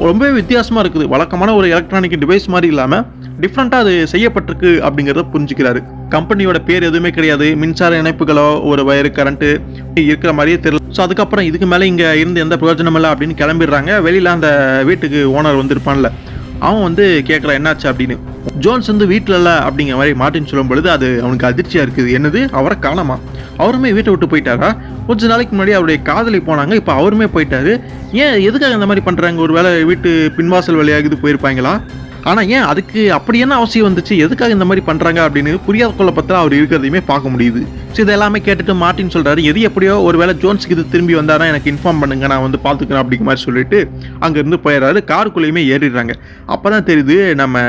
ரொம்பவே வித்தியாசமாக இருக்குது, வழக்கமான ஒரு எலக்ட்ரானிக் டிவைஸ் மாதிரி இல்லாமல் டிஃப்ரெண்ட்டாக அது செய்யப்பட்டிருக்கு அப்படிங்கிறத புரிஞ்சுக்கிறாரு. கம்பெனியோட பேர் எதுவுமே கிடையாது, மின்சார இணைப்புகளோ ஒரு வயரு கரண்ட்டு இருக்கிற மாதிரியே தெரியல. ஸோ அதுக்கப்புறம் இதுக்கு மேலே இங்கே இருந்து எந்த பிரயோஜனம் இல்லை அப்படின்னு கிளம்பிடுறாங்க. வெளியில் அந்த வீட்டுக்கு ஓனர் வந்து இருப்பான்ல, அவன் வந்து கேட்குறான் என்னாச்சு அப்படின்னு. ஜோன்ஸ் வந்து வீட்டில் இல்லை அப்படிங்கிற மாதிரி மார்ட்டின் சொல்லும் பொழுது அது அவனுக்கு அதிர்ச்சியாக இருக்குது. என்னது, அவரை காணாமா, அவருமே வீட்டை விட்டு போயிட்டாரா? கொஞ்ச நாளைக்கு முன்னாடி அவருடைய காதலி போனாங்க, இப்போ அவருமே போயிட்டாரு, ஏன் எதுக்காக இந்த மாதிரி பண்ணுறாங்க? ஒரு வேளை வீட்டு பின்வாசல் வழியாக இது போயிருப்பாங்களா? ஆனால் ஏன் அதுக்கு அப்படி என்ன அவசியம் வந்துச்சு, எதுக்காக இந்த மாதிரி பண்ணுறாங்க அப்படின்னு புரியாத குழப்பத்தில் அவர் இருக்கிறதையுமே பார்க்க முடியுது. ஸோ இது எல்லாமே கேட்டுட்டு மார்ட்டின் சொல்கிறாரு, எது எப்படியோ ஒரு வேளை ஜோன்ஸுக்கு இது திரும்பி வந்தாரா எனக்கு இன்ஃபார்ம் பண்ணுங்க, நான் வந்து பார்த்துக்கிறேன் அப்படிங்கிற மாதிரி சொல்லிட்டு அங்கேருந்து போயிடுறாரு. காருக்குள்ளேயுமே ஏறிடுறாங்க. அப்போ தான் தெரியுது நம்ம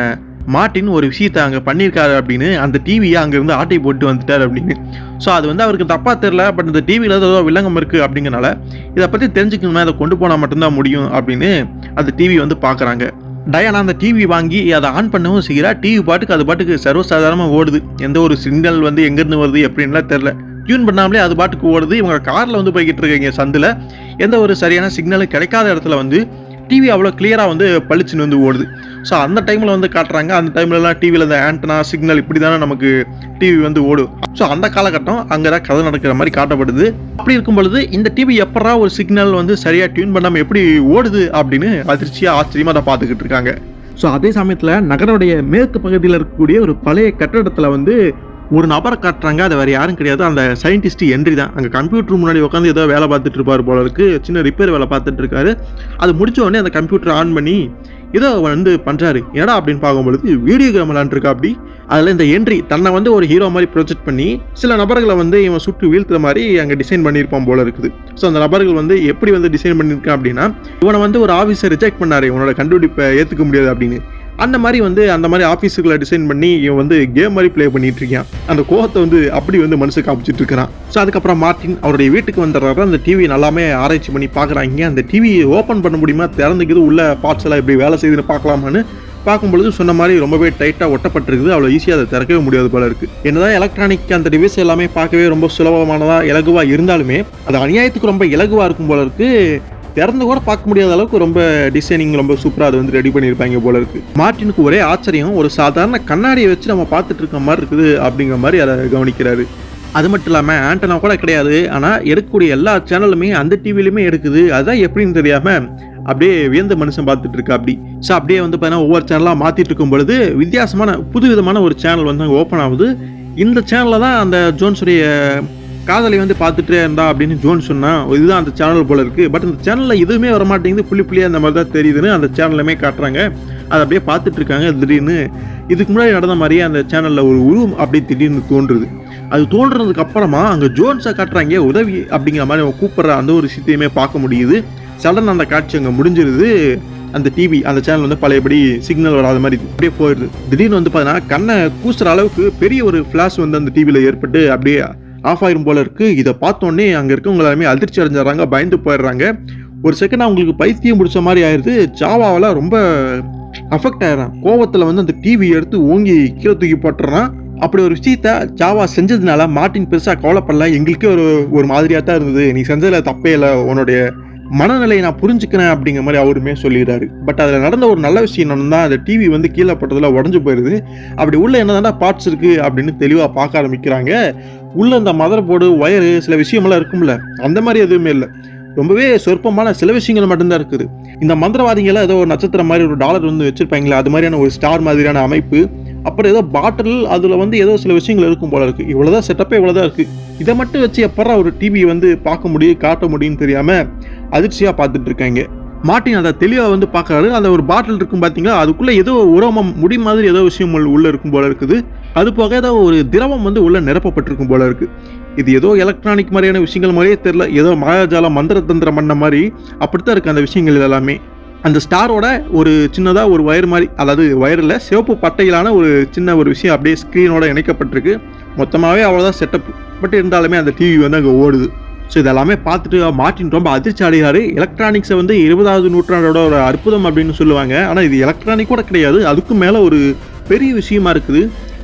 மார்ட்டின் ஒரு விஷயத்தை அங்கே பண்ணியிருக்காரு அப்படின்னு, அந்த டிவியை அங்கேருந்து ஆட்டை போட்டு வந்துட்டார் அப்படின்னு. ஸோ அது வந்து அவருக்கு தப்பாக தெரில, பட் இந்த டிவியில் ஏதோ வில்லங்கம் இருக்குது அப்படிங்கிறனால இதை பற்றி தெரிஞ்சுக்கணும்னா அதை கொண்டு போனால் மட்டும்தான் முடியும் அப்படின்னு அந்த டிவி வந்து பார்க்குறாங்க. டயானா அந்த டிவி வாங்கி அதை ஆன் பண்ணவும் செய்கிறா. டிவி பாட்டுக்கு அது பாட்டுக்கு சர்வசாதாரணமாக ஓடுது. எந்த ஒரு சிக்னல் வந்து எங்கேருந்து வருது எப்படின்லாம் தெரில, டியூன் பண்ணாமலே அது பாட்டுக்கு ஓடுது. இவங்க காரில் வந்து போய்கிட்டு இருக்காங்க சந்தில், எந்த ஒரு சரியான சிக்னலும் கிடைக்காத இடத்துல வந்து டிவி அவ்வளோ கிளியராக வந்து பளிச்சுன்னு வந்து ஓடுது. ஸோ அந்த டைமில் வந்து காட்டுறாங்க. அந்த டைம்லலாம் டிவியில் அந்த ஆண்டனா சிக்னல் இப்படி தானே நமக்கு டிவி வந்து ஓடும். ஸோ அந்த காலகட்டம் அங்கே தான் கதை நடக்கிற மாதிரி காட்டப்படுது. அப்படி இருக்கும் பொழுது இந்த டிவி எப்படா ஒரு சிக்னல் வந்து சரியாக டியூன் பண்ணாமல் எப்படி ஓடுது அப்படின்னு அதிர்ச்சியாக ஆச்சரியமாக அதை பார்த்துக்கிட்டு இருக்காங்க. ஸோ அதே சமயத்தில் நகரோடைய மேற்கு பகுதியில் இருக்கக்கூடிய ஒரு பழைய கட்டடத்தில் வந்து ஒரு நபரை காட்டுறாங்க. அது வேறு யாரும் கிடையாது, அந்த சயின்டிஸ்ட் ஹென்றி தான். அங்கே கம்ப்யூட்டர் முன்னாடி உட்காந்து ஏதோ வேலை பார்த்துட்டு இருப்பார் போல இருக்கு, சின்ன ரிப்பேர் வேலை பார்த்துட்டு இருக்காரு. அது முடிச்ச உடனே அந்த கம்ப்யூட்டர் ஆன் பண்ணி ஏதோ வந்து பண்ணுறாரு. ஏடா அப்படின்னு பார்க்கும்பொழுது வீடியோ கேம் விளாண்டுருக்கா. அப்படி அதில் இந்த ஹென்றி தன்னை வந்து ஒரு ஹீரோ மாதிரி ப்ரொஜெக்ட் பண்ணி சில நபர்களை வந்து இவன் சுட்டு வீழ்த்துற மாதிரி அங்கே டிசைன் பண்ணியிருப்பான் போல இருக்குது. ஸோ அந்த நபர்கள் வந்து எப்படி வந்து டிசைன் பண்ணியிருக்கான் அப்படின்னா, இவனை வந்து ஒரு ஆஃபீஸர் ரிஜெக்ட் பண்ணாரு, இவனோட கண்டுபிடிப்பை ஏற்றுக்க முடியாது அப்படின்னு. அந்த மாதிரி ஆஃபீஸுகளை டிசைன் பண்ணி இவன் வந்து கேம் மாதிரி ப்ளே பண்ணிட்டு இருக்கான். அந்த கோவத்தை வந்து அப்படி வந்து மனுஷன் காமிச்சிட்டு இருக்கிறான். ஸோ அதுக்கப்புறம் மார்ட்டின் அவருடைய வீட்டுக்கு வந்துடுறாரு. அந்த டிவி நல்லாமே ஆராய்ச்சி பண்ணி பார்க்குறாங்க. அந்த டிவி ஓப்பன் பண்ண முடியுமா, திறந்துக்குது, உள்ள பார்ட்ஸ் எல்லாம் எப்படி வேலை செய்யுதுன்னு பார்க்கலாமான்னு பார்க்கும்பொழுது சொன்ன மாதிரி ரொம்பவே டைட்டாக ஒட்டப்பட்டிருக்குது. அவ்வளோ ஈஸியாக அதை திறக்கவே முடியாது போல இருக்குது. என்னதான் எலக்ட்ரானிக் அந்த டிவைஸ் எல்லாமே பார்க்கவே ரொம்ப சுலபமானதாக இலகுவாக இருந்தாலுமே அது அநியாயத்துக்கு ரொம்ப இலகுவாக இருக்கும் போல இருக்குது. திறந்து கூட பார்க்க முடியாத அளவுக்கு ரொம்ப டிசைனிங் ரொம்ப சூப்பராக அது வந்து ரெடி பண்ணியிருப்பாங்க போல இருக்கு. மார்ட்டினுக்கு ஒரே ஆச்சரியம், ஒரு சாதாரண கண்ணாடியை வச்சு நம்ம பார்த்துட்டு இருக்க மாதிரி இருக்குது அப்படிங்கிற மாதிரி அதை கவனிக்கிறாரு. அது மட்டும் இல்லாமல் ஆண்டனா கூட கிடையாது, ஆனால் எடுக்கக்கூடிய எல்லா சேனலுமே அந்த டிவிலையுமே எடுக்குது. அதுதான் எப்படின்னு தெரியாமல் அப்படியே வியந்த மனுஷன் பார்த்துட்டு இருக்கா. அப்படி ஸோ அப்படியே வந்து பார்த்தீங்கன்னா ஒவ்வொரு சேனலாக மாற்றிட்டு இருக்கும் பொழுது வித்தியாசமான புதுவிதமான ஒரு சேனல் வந்து அங்கே ஓப்பன் ஆகுது. இந்த சேனலில் தான் அந்த ஜோன்ஸுடைய காதலை வந்து பார்த்துட்டே இருந்தா அப்படின்னு ஜோன் சொன்னா, இதுதான் அந்த சேனல் போல இருக்கு. பட் அந்த சேனலில் எதுவுமே வர மாட்டேங்குது, புள்ளியாக அந்த மாதிரி தான் தெரியுதுன்னு அந்த சேனலுமே காட்டுறாங்க. அதை அப்படியே பார்த்துட்டு இருக்காங்க. திடீர்னு இதுக்கு முன்னாடி நடந்த மாதிரியே அந்த சேனலில் ஒரு உருவம் அப்படி திடீர்னு தோன்றுது. அது தோன்றதுக்கு அப்புறமா அங்கே ஜோன்ஸை காட்டுறாங்க, உதவி அப்படிங்கிற மாதிரி அவங்க கூப்பிட்ற அந்த ஒரு விஷயத்தையுமே பார்க்க முடியுது. சடன் அந்த காட்சி அங்கே முடிஞ்சிருது. அந்த டிவி அந்த சேனல் வந்து பழையபடி சிக்னல் வராத மாதிரி அப்படியே போயிடுது. திடீர்னு வந்து பார்த்தீங்கன்னா கண்ணை கூசுற அளவுக்கு பெரிய ஒரு ஃப்ளாஷ் வந்து அந்த டிவியில் ஏற்பட்டு அப்படியே ஆஃப் ஆயிரும் போல இருக்கு. இதை பார்த்தோன்னே அங்கே இருக்கவங்க எல்லாருமே அதிர்ச்சி அடைஞ்சிடறாங்க, பயந்து போயிடுறாங்க. ஒரு செகண்ட் அவங்களுக்கு பைத்தியம் பிடிச்ச மாதிரி ஆயிடுது. ஜாவாவில் ரொம்ப அஃபெக்ட் ஆயிடுறான். கோவத்தில் வந்து அந்த டிவி எடுத்து ஓங்கி கீழே தூக்கி போட்டுறான். அப்படி ஒரு விஷயத்த ஜாவா செஞ்சதுனால மார்ட்டின் பெருசாக கவலைப்படல. எங்களுக்கே ஒரு மாதிரியாக தான் இருந்தது, நீ செஞ்சதில் தப்பே இல்லை, உன்னுடைய மனநிலையை நான் புரிஞ்சுக்கிறேன் அப்படிங்கிற மாதிரி அவருமே சொல்லிடுறாரு. பட் அதில் நடந்த ஒரு நல்ல விஷயம் என்னன்னா, அந்த டிவி வந்து கீழே பட்டதில் உடஞ்சு போயிடுது. அப்படி உள்ள என்னதான்டா பார்ட்ஸ் இருக்குது அப்படின்னு தெளிவாக பார்க்க ஆரம்பிக்கிறாங்க. உள்ள இந்த மதர் போர்டு, ஒயரு, சில விஷயமெல்லாம் இருக்கும்ல, அந்த மாதிரி எதுவுமே இல்லை. ரொம்பவே சொற்பமான சில விஷயங்கள் மட்டும்தான் இருக்குது. இந்த மந்திரவாதிகளை ஏதோ ஒரு நட்சத்திரம் மாதிரி ஒரு டாலர் வந்து வச்சிருப்பாங்களே, அது மாதிரியான ஒரு ஸ்டார் மாதிரியான அமைப்பு, அப்புறம் ஏதோ பாட்டில், அதில் வந்து ஏதோ சில விஷயங்கள் இருக்கும் போல இருக்குது. இவ்வளோதான் செட்டப்பே, இவ்வளோதான் இருக்குது. இதை மட்டும் வச்சு எப்பறா ஒரு டிவி வந்து பார்க்க முடியும், காட்ட முடியும்னு தெரியாமல் அதிர்ச்சியாக பார்த்துட்டு இருக்காங்க. மார்ட்டின் அதை தெளிவாக வந்து பார்க்குறாரு. அந்த ஒரு பாட்டில் இருக்கும் பார்த்தீங்களா, அதுக்குள்ளே ஏதோ உரமம் முடி மாதிரி ஏதோ விஷயம் உள்ளே இருக்கும் போல இருக்குது. அது போக ஏதோ ஒரு திரவம் வந்து உள்ளே நிரப்பப்பட்டிருக்கும் போல இருக்குது. இது ஏதோ எலக்ட்ரானிக் மாதிரியான விஷயங்கள் மாதிரியே தெரியல, ஏதோ மாயாஜாலம் மந்திர தந்திரம் பண்ண மாதிரி அப்படித்தான் இருக்குது அந்த விஷயங்கள் எல்லாமே. அந்த ஸ்டாரோட ஒரு சின்னதாக ஒரு வயர் மாதிரி, அதாவது வயரில் சிவப்பு பட்டையிலான ஒரு சின்ன ஒரு விஷயம் அப்படியே ஸ்க்ரீனோட இணைக்கப்பட்டிருக்கு. மொத்தமாகவே அவ்வளோதான் செட்டப். பட் இருந்தாலுமே அந்த டிவி வந்து அங்கே ஓடுது. ஸோ இதெல்லாமே பார்த்துட்டு மார்ட்டின் ரொம்ப அதிர்ச்சி அடைகிறாரு. எலக்ட்ரானிக்ஸை வந்து 20வது நூற்றாண்டோட ஒரு அற்புதம் அப்படின்னு சொல்லுவாங்க, ஆனால் இது எலக்ட்ரானிக் கூட கிடையாது, அதுக்கும் மேலே ஒரு பெரிய விஷயமா இருக்குது.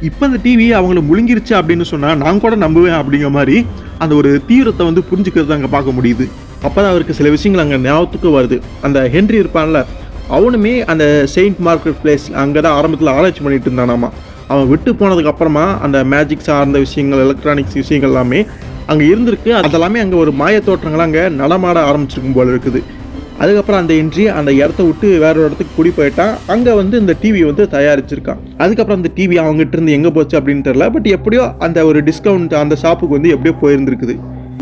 இப்போ அந்த டிவி அவங்கள முழுங்கிருச்சு அப்படின்னு சொன்னால் நான் கூட நம்புவேன் அப்படிங்கிற மாதிரி அந்த ஒரு தீவிரத்தை வந்து புரிஞ்சுக்கிறது அங்கே பார்க்க முடியுது. அப்போ தான் அவருக்கு சில விஷயங்கள் அங்கே ஞாபகத்துக்கு வருது. அந்த ஹென்றி இருப்பான்ல, அவனுமே அந்த செயின்ட் மார்க்கெட் பிளேஸ் அங்கே தான் ஆரம்பத்தில் ஆராய்ச்சி பண்ணிட்டு இருந்தானாமா. அவன் விட்டு போனதுக்கு அப்புறமா அந்த மேஜிக் சார்ந்த விஷயங்கள், எலக்ட்ரானிக்ஸ் விஷயங்கள் எல்லாமே அங்கே இருந்திருக்கு. அதெல்லாமே அங்கே ஒரு மாய தோற்றங்கள்லாம் அங்கே நடமாட ஆரம்பிச்சிருக்கும் போல இருக்குது. அதுக்கப்புறம் அந்த ஹென்றி அந்த இடத்த விட்டு வேற ஒரு இடத்துக்கு குடி போயிட்டான். அங்கே வந்து இந்த டிவி வந்து தயாரிச்சிருக்கான். அதுக்கப்புறம் அந்த டிவி அவங்ககிட்ட இருந்து எங்கே போச்சு அப்படின்னு தெரியல. பட் எப்படியோ அந்த ஒரு டிஸ்கவுண்ட் அந்த ஷாப்புக்கு வந்து எப்படியோ போயிருந்துருக்குது.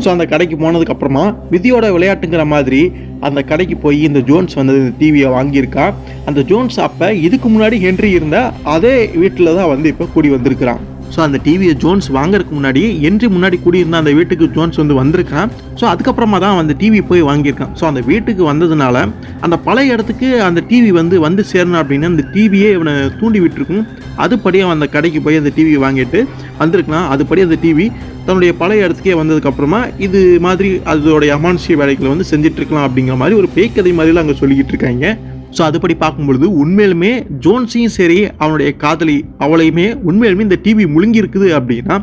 ஸோ அந்த கடைக்கு போனதுக்கு அப்புறமா விதியோட விளையாட்டுங்கிற மாதிரி அந்த கடைக்கு போய் இந்த ஜோன்ஸ் வந்து இந்த டிவியை வாங்கியிருக்கான். அந்த ஜோன்ஸ் அப்போ இதுக்கு முன்னாடி ஹென்றி இருந்த அதே வீட்டில் தான் வந்து இப்போ கூடி வந்திருக்கிறான். ஸோ அந்த டிவியை ஜோன்ஸ் வாங்குறதுக்கு முன்னாடி ஹென்றி முன்னாடி கூடியிருந்த அந்த வீட்டுக்கு ஜோன்ஸ் வந்து வந்திருக்கான். ஸோ அதுக்கப்புறமா தான் அந்த டிவி போய் வாங்கியிருக்கான். ஸோ அந்த வீட்டுக்கு வந்ததுனால அந்த பழைய இடத்துக்கு அந்த டிவி வந்து சேரணும் அப்படின்னு அந்த டிவியே இவனை தூண்டி விட்டுருக்கும். அதுபடி அவன் அந்த கடைக்கு போய் அந்த டிவி வாங்கிட்டு வந்திருக்கலாம். அதுபடி அந்த டிவி தன்னுடைய பழைய இடத்துக்கே வந்ததுக்கப்புறமா இது மாதிரி அதோடைய அமானுஷ்ய வேலைகளை வந்து செஞ்சுட்டு இருக்கலாம் அப்படிங்கிற மாதிரி ஒரு பேய்க்கதை மாதிரிலாம் அங்கே சொல்லிக்கிட்டு இருக்காங்க. ஸோ அதுபடி பார்க்கும்பொழுது உண்மையிலுமே ஜோன்ஸையும் சரி அவனுடைய காதலி அவளையுமே உண்மையிலுமே இந்த டிவி முழுங்கி இருக்குது அப்படின்னா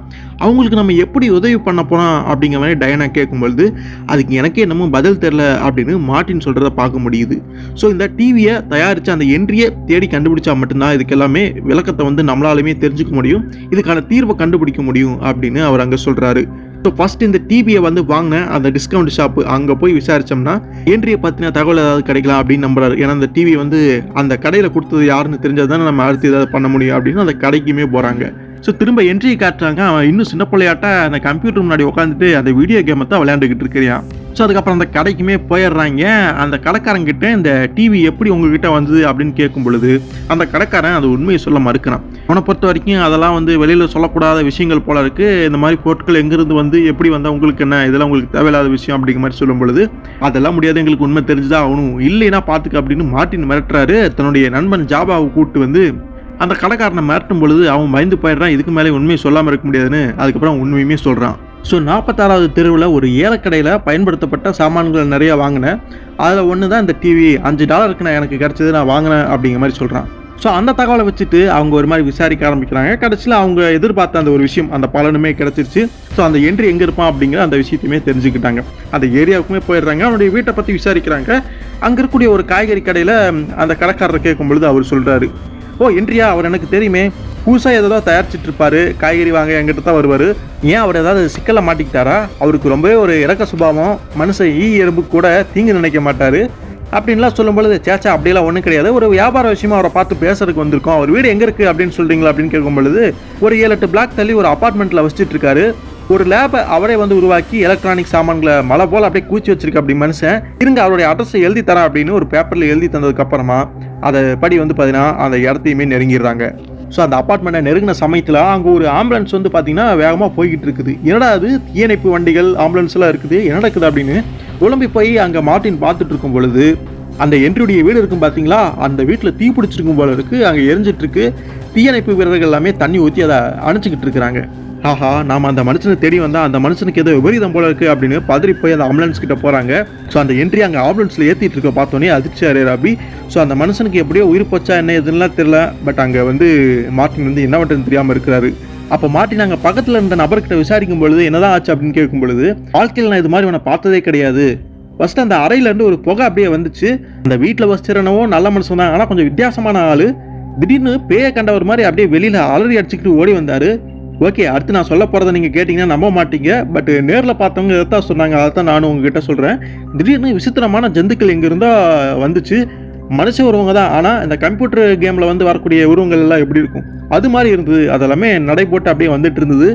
அவங்களுக்கு நம்ம எப்படி உதவி பண்ண போனோம் அப்படிங்கிற மாதிரி டயனா கேட்கும்பொழுது அதுக்கு எனக்கே என்னமோ பதில் தெரில அப்படின்னு மார்ட்டின் சொல்கிறத பார்க்க முடியுது. ஸோ இந்த டிவியை தயாரித்து அந்த ஹென்ரியை தேடி கண்டுபிடிச்சா மட்டும்தான் இதுக்கு எல்லாமே விளக்கத்தை வந்து நம்மளாலுமே தெரிஞ்சுக்க முடியும், இதுக்கான தீர்வை கண்டுபிடிக்க முடியும் அப்படின்னு அவர் அங்கே சொல்கிறாரு. ஸோ ஃபஸ்ட் இந்த டிவியை வந்து வாங்கின அந்த டிஸ்கவுண்ட் ஷாப்பு அங்கே போய் விசாரித்தோம்னா ஹென்ரியை பற்றின தகவல் ஏதாவது கிடைக்கலாம் அப்படின்னு நம்புறாரு. ஏன்னா அந்த டிவி வந்து அந்த கடையில் கொடுத்தது யாருன்னு தெரிஞ்சது தானே நம்ம அடுத்து ஏதாவது பண்ண முடியும் அப்படின்னு அந்த கடைக்குமே போகிறாங்க. ஸோ திரும்ப என்ட்ரி காட்டுறாங்க. அவன் இன்னும் சின்ன பிள்ளையாட்ட அந்த கம்ப்யூட்டர் முன்னாடி உட்காந்துட்டு அந்த வீடியோ கேமை தான் விளையாண்டுக்கிட்டு இருக்கிறான். ஸோ அதுக்கப்புறம் அந்த கடைக்குமே போயிடுறாங்க. அந்த கடைக்காரங்கிட்ட இந்த டிவி எப்படி உங்ககிட்ட வந்தது அப்படின்னு கேட்கும் பொழுது அந்த கடைக்காரன் அது உண்மையை சொல்ல மறுக்கிறான். அவனை பொறுத்த வரைக்கும் அதெல்லாம் வந்து வெளியில் சொல்லக்கூடாத விஷயங்கள் போல இருக்குது. இந்த மாதிரி பொருட்கள் எங்கேருந்து வந்து எப்படி வந்தால் உங்களுக்கு என்ன, இதெல்லாம் உங்களுக்கு தேவையில்லாத விஷயம் அப்படிங்கிற மாதிரி சொல்லும் பொழுது அதெல்லாம் முடியாது, எங்களுக்கு உண்மை தெரிஞ்சுதான் ஆகணும், இல்லைன்னா பார்த்துக்க அப்படின்னு மார்ட்டின் மிரட்டுறாரு. தன்னுடைய நண்பன் ஜாபாவை கூப்பிட்டு வந்து அந்த கடைக்காரனை மிரட்டும் பொழுது அவன் பயந்து போயிடுறான். இதுக்கு மேலே உண்மையை சொல்லாமல் இருக்க முடியாதுன்னு அதுக்கப்புறம் உண்மையுமே சொல்கிறான். ஸோ 46வது தெருவில் ஒரு ஏலக்கடையில் பயன்படுத்தப்பட்ட சாமான்கள் நிறையா வாங்கினேன். அதில் ஒன்று தான் இந்த டிவி, $5 நான் எனக்கு கிடச்சது, நான் வாங்கினேன் அப்படிங்கிற மாதிரி சொல்கிறான். ஸோ அந்த தகவலை வச்சுட்டு அவங்க ஒரு மாதிரி விசாரிக்க ஆரம்பிக்கிறாங்க. கடைசியில் அவங்க எதிர்பார்த்த அந்த ஒரு விஷயம், அந்த பலனுமே கிடச்சிருச்சு. ஸோ அந்த என்ட்ரி எங்கே இருப்பான் அப்படிங்கிற அந்த விஷயத்தையுமே தெரிஞ்சுக்கிட்டாங்க. அந்த ஏரியாவுக்குமே போயிடுறாங்க. அவனுடைய வீட்டை பற்றி விசாரிக்கிறாங்க. அங்கே இருக்கக்கூடிய ஒரு காய்கறி கடையில் அந்த கடைக்காரரை கேட்கும் பொழுது அவர் சொல்கிறாரு, ஓ என்ட்ரியா, அவர் எனக்கு தெரியுமே, புதுசாக ஏதோ தயாரிச்சிட்டு இருப்பாரு, காய்கறி வாங்க என்கிட்ட தான் வருவார், ஏன் அவர் ஏதாவது சிக்கலை மாட்டிக்கிட்டாரா, அவருக்கு ரொம்பவே ஒரு இறக்க சுபாவம், மனுஷன் எறும்பு கூட தீங்கு நினைக்க மாட்டார் அப்படின்லாம் சொல்லும்பொழுது, சேச்சா அப்படியெல்லாம் ஒன்றும் கிடையாது, ஒரு வியாபார விஷயமா அவரை பார்த்து பேசுறதுக்கு வந்திருக்கோம், அவர் வீடு எங்கே இருக்குது அப்படின்னு சொல்கிறீங்களா அப்படின்னு கேட்கும் பொழுது, ஒரு 7-8 பிளாக் தள்ளி ஒரு அப்பார்ட்மெண்ட்டில் வச்சுட்டு இருக்காரு, ஒரு லேபை அவரே வந்து உருவாக்கி எலக்ட்ரானிக் சாமான்களை மழை போல் அப்படியே கூச்சி வச்சிருக்கு அப்படி மனுஷன், இருங்க அவருடைய அட்ரஸை எழுதி தரேன் அப்படின்னு ஒரு பேப்பரில் எழுதி தந்ததுக்கப்புறமா அதை படி வந்து பார்த்தீங்கன்னா அந்த இடத்தையுமே நெருங்கிடுறாங்க. ஸோ அந்த அப்பார்ட்மெண்ட்டை நெருங்கின சமயத்தில் அங்கே ஒரு ஆம்புலன்ஸ் வந்து பார்த்தீங்கன்னா வேகமாக போய்கிட்டு இருக்குது. என்னடா அது, தீயணைப்பு வண்டிகள் ஆம்புலன்ஸ்லாம் இருக்குது, என்ன நடக்குது அப்படின்னு உழம்பி போய் அங்கே மார்ட்டின் பார்த்துட்டு இருக்கும் பொழுது அந்த என்ட்ரியுடைய வீடு இருக்கும் பார்த்தீங்களா, அந்த வீட்டில் தீ பிடிச்சிருக்கும் போல இருக்குது, அங்கே எரிஞ்சிட்டு இருக்கு. தீயணைப்பு வீரர்கள் எல்லாமே தண்ணி ஊற்றி அதை அணைச்சிக்கிட்டு இருக்கிறாங்க. ஆஹா, நாம் அந்த மனுஷனை தேடி வந்தால் அந்த மனுஷனுக்கு ஏதோ விபரீதம் போல இருக்குது அப்படின்னு பதறி போய் அந்த ஆம்புலன்ஸ் கிட்ட போகிறாங்க. ஸோ அந்த என்ட்ரி அங்கே ஆம்புலன்ஸில் ஏற்றிட்டு இருக்க பார்த்தோன்னே அதிர்ச்சி அடையிறாபி. ஸோ அந்த மனுஷனுக்கு எப்படியோ உயிர் போச்சா என்ன எதுலாம் தெரியல. பட் அங்கே வந்து மார்ட்டின் வந்து என்ன பண்ணுறதுன்னு தெரியாமல் இருக்கிறாரு. அப்போ மார்ட்டின் அங்கே பக்கத்தில் இருந்த நபர்கிட்ட விசாரிக்கும் பொழுது என்னதான் ஆச்சு அப்படின்னு கேட்கும் பொழுது, வாழ்க்கையில் நான் இது மாதிரி உன்னை பார்த்ததே கிடையாது, ஃபஸ்ட்டு அந்த அறையிலேருந்து ஒரு புகை அப்படியே வந்துச்சு, அந்த வீட்டில் வச்சிருந்தவோ நல்ல மனுஷன் தான், ஆனால் கொஞ்சம் வித்தியாசமான ஆள், திடீர்னு பேயை கண்டவர் மாதிரி அப்படியே வெளியில் அலறி அடிச்சுக்கிட்டு ஓடி வந்தார். ஓகே, அடுத்து நான் சொல்ல போகிறத நீங்கள் கேட்டிங்கன்னா நம்ப மாட்டீங்க, பட் நேரில் பார்த்தவங்க இதைத்தான் சொன்னாங்க, அதை தான் நானும் உங்ககிட்ட சொல்கிறேன். திடீர்னு விசித்திரமான ஜந்துக்கள் எங்கே இருந்தால் வந்துச்சு, மனுஷ உருவங்க தான், ஆனால் இந்த கம்ப்யூட்டர் கேமில் வந்து வரக்கூடிய உருவங்கள் எல்லாம் எப்படி இருக்கும் அது மாதிரி இருந்தது, அதெல்லாமே நடை போட்டு அப்படியே வந்துட்டு இருந்தது.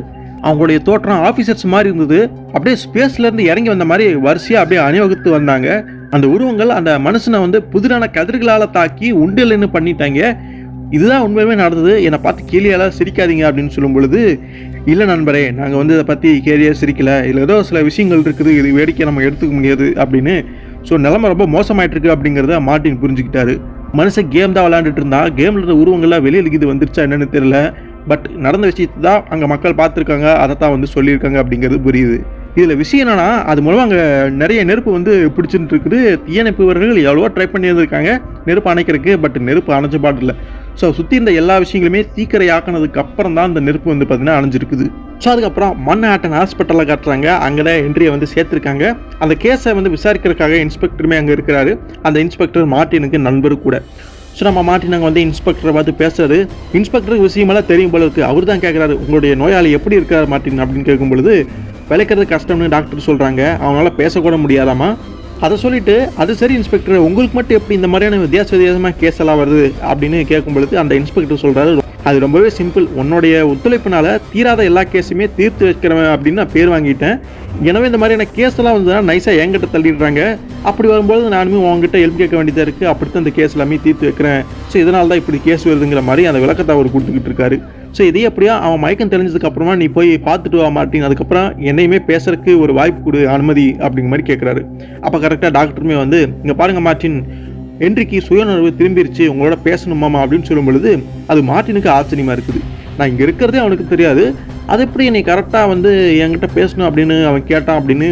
அவங்களுடைய தோற்றம் ஆஃபீஸர்ஸ் மாதிரி இருந்தது, அப்படியே ஸ்பேஸ்லேருந்து இறங்கி வந்த மாதிரி வரிசையாக அப்படியே அணிவகுத்து வந்தாங்க. அந்த உருவங்கள் அந்த மனுஷனை வந்து புதிரான கதிர்களால் தாக்கி உண்டியல்னு பண்ணிட்டாங்க. இதுதான் உண்மையுமே நடந்தது, என்னை பார்த்து கேலியால் சிரிக்காதீங்க அப்படின்னு சொல்லும் பொழுது, இல்லை நண்பரே, நாங்கள் வந்து இதை பற்றி கேலியாக சிரிக்கலை, இதில் ஏதோ சில விஷயங்கள் இருக்குது, இது வேடிக்கை நம்ம எடுத்துக்க முடியாது அப்படின்னு. ஸோ நிலைமை ரொம்ப மோசமாயிட்டு இருக்கு அப்படிங்கிறத மார்ட்டின் புரிஞ்சுக்கிட்டாரு. மனுஷன் கேம் தான் விளையாண்டுட்டு இருந்தா, கேமில் இருந்த உருவங்கள்லாம் வெளியில் இது வந்துருச்சா என்னன்னு தெரியல, பட் நடந்த விஷயத்தை தான் அங்கே மக்கள் பார்த்துருக்காங்க, அதை தான் வந்து சொல்லியிருக்காங்க அப்படிங்கிறது புரியுது. இதில் விஷயம் என்னன்னா, அது மூலமாக அங்கே நிறைய நெருப்பு வந்து பிடிச்சிட்டு இருக்குது. தீயணைப்பு வீரர்கள் எவ்வளோ ட்ரை பண்ணியிருந்திருக்காங்க நெருப்பு அணைக்கிறதுக்கு, பட் நெருப்பு அணைச்ச பாட்டு இல்லை. ஸோ சுற்றி இருந்த எல்லா விஷயங்களுமே தீக்கரை ஆக்கினதுக்கு அப்புறம் தான் அந்த நெருப்பு வந்து பார்த்தீங்கன்னா அணைஞ்சிருக்குது. ஸோ அதுக்கப்புறம் மன்ஹாட்டன் ஹாஸ்பிட்டலில் காட்டுறாங்க, அங்கே தான் என்ட்ரியை வந்து சேர்த்துருக்காங்க. அந்த கேஸை வந்து விசாரிக்கிறதுக்காக இன்ஸ்பெக்டருமே அங்கே இருக்கிறாரு. அந்த இன்ஸ்பெக்டர் மார்ட்டினுக்கு நண்பர் கூட. ஸோ நம்ம மார்ட்டின் அங்கே வந்து இன்ஸ்பெக்டரை பார்த்து பேசுறாரு. இன்ஸ்பெக்டருக்கு விஷயமெல்லாம் தெரியும் போல இருக்குது. அவர் தான் கேட்குறாரு, உங்களுடைய நோயாளி எப்படி இருக்கார் மார்ட்டின் அப்படின்னு கேட்கும் பொழுது, விளைக்கிறது கஷ்டம்னு டாக்டர் சொல்கிறாங்க, அவனால் பேசக்கூட முடியாதாமா. அதை சொல்லிட்டு, அது சரி இன்ஸ்பெக்டர், உங்களுக்கு மட்டும் எப்படி இந்த மாதிரியான வித்தியாசமாக கேஸ் எல்லாம் வருது அப்படின்னு கேட்கும் பொழுது அந்த இன்ஸ்பெக்டர் சொல்கிறாரு, அது ரொம்பவே சிம்பிள், உன்னுடைய ஒத்துழைப்பினால தீராத எல்லா கேஸுமே தீர்த்து வைக்கிறவன் அப்படின்னு நான் பேர் வாங்கிட்டேன். எனவே இந்த மாதிரியான கேஸ் எல்லாம் வந்து நைஸாக என்கிட்ட தள்ளிடுறாங்க. அப்படி வரும்போது நானுமே உங்ககிட்ட ஹெல்ப் கேட்க வேண்டியதாக இருக்குது, அப்படித்தான் இந்த கேஸ் எல்லாமே தீர்த்து வைக்கிறேன். ஸோ இதனால தான் இப்படி கேஸ் வருதுங்கிற மாதிரி அந்த விளக்கத்தை அவர் கொடுத்துக்கிட்டு இருக்காரு. ஸோ இதே அப்படியா அவன் மயக்கம் தெளிஞ்சதுக்கு அப்புறமா நீ போய் பார்த்துட்டு வா மார்ட்டின், அதுக்கப்புறம் என்னையுமே பேசுறதுக்கு ஒரு வாய்ப்பு கொடு, அனுமதி அப்படிங்கிற மாதிரி கேட்குறாரு. அப்போ கரெக்டாக டாக்டருமே வந்து, இங்கே பாருங்க மார்ட்டின், என்ட்ரிக்கு சுயநர்வு திரும்பிடுச்சு, உங்களோட பேசணுமாமா அப்படின்னு சொல்லும் பொழுது அது மார்ட்டினுக்கு ஆச்சரியமாக இருக்குது. நான் இங்கே இருக்கிறதே அவனுக்கு தெரியாது, அது எப்படி என்னை கரெக்டாக வந்து என்கிட்ட பேசணும் அப்படின்னு அவன் கேட்டான் அப்படின்னு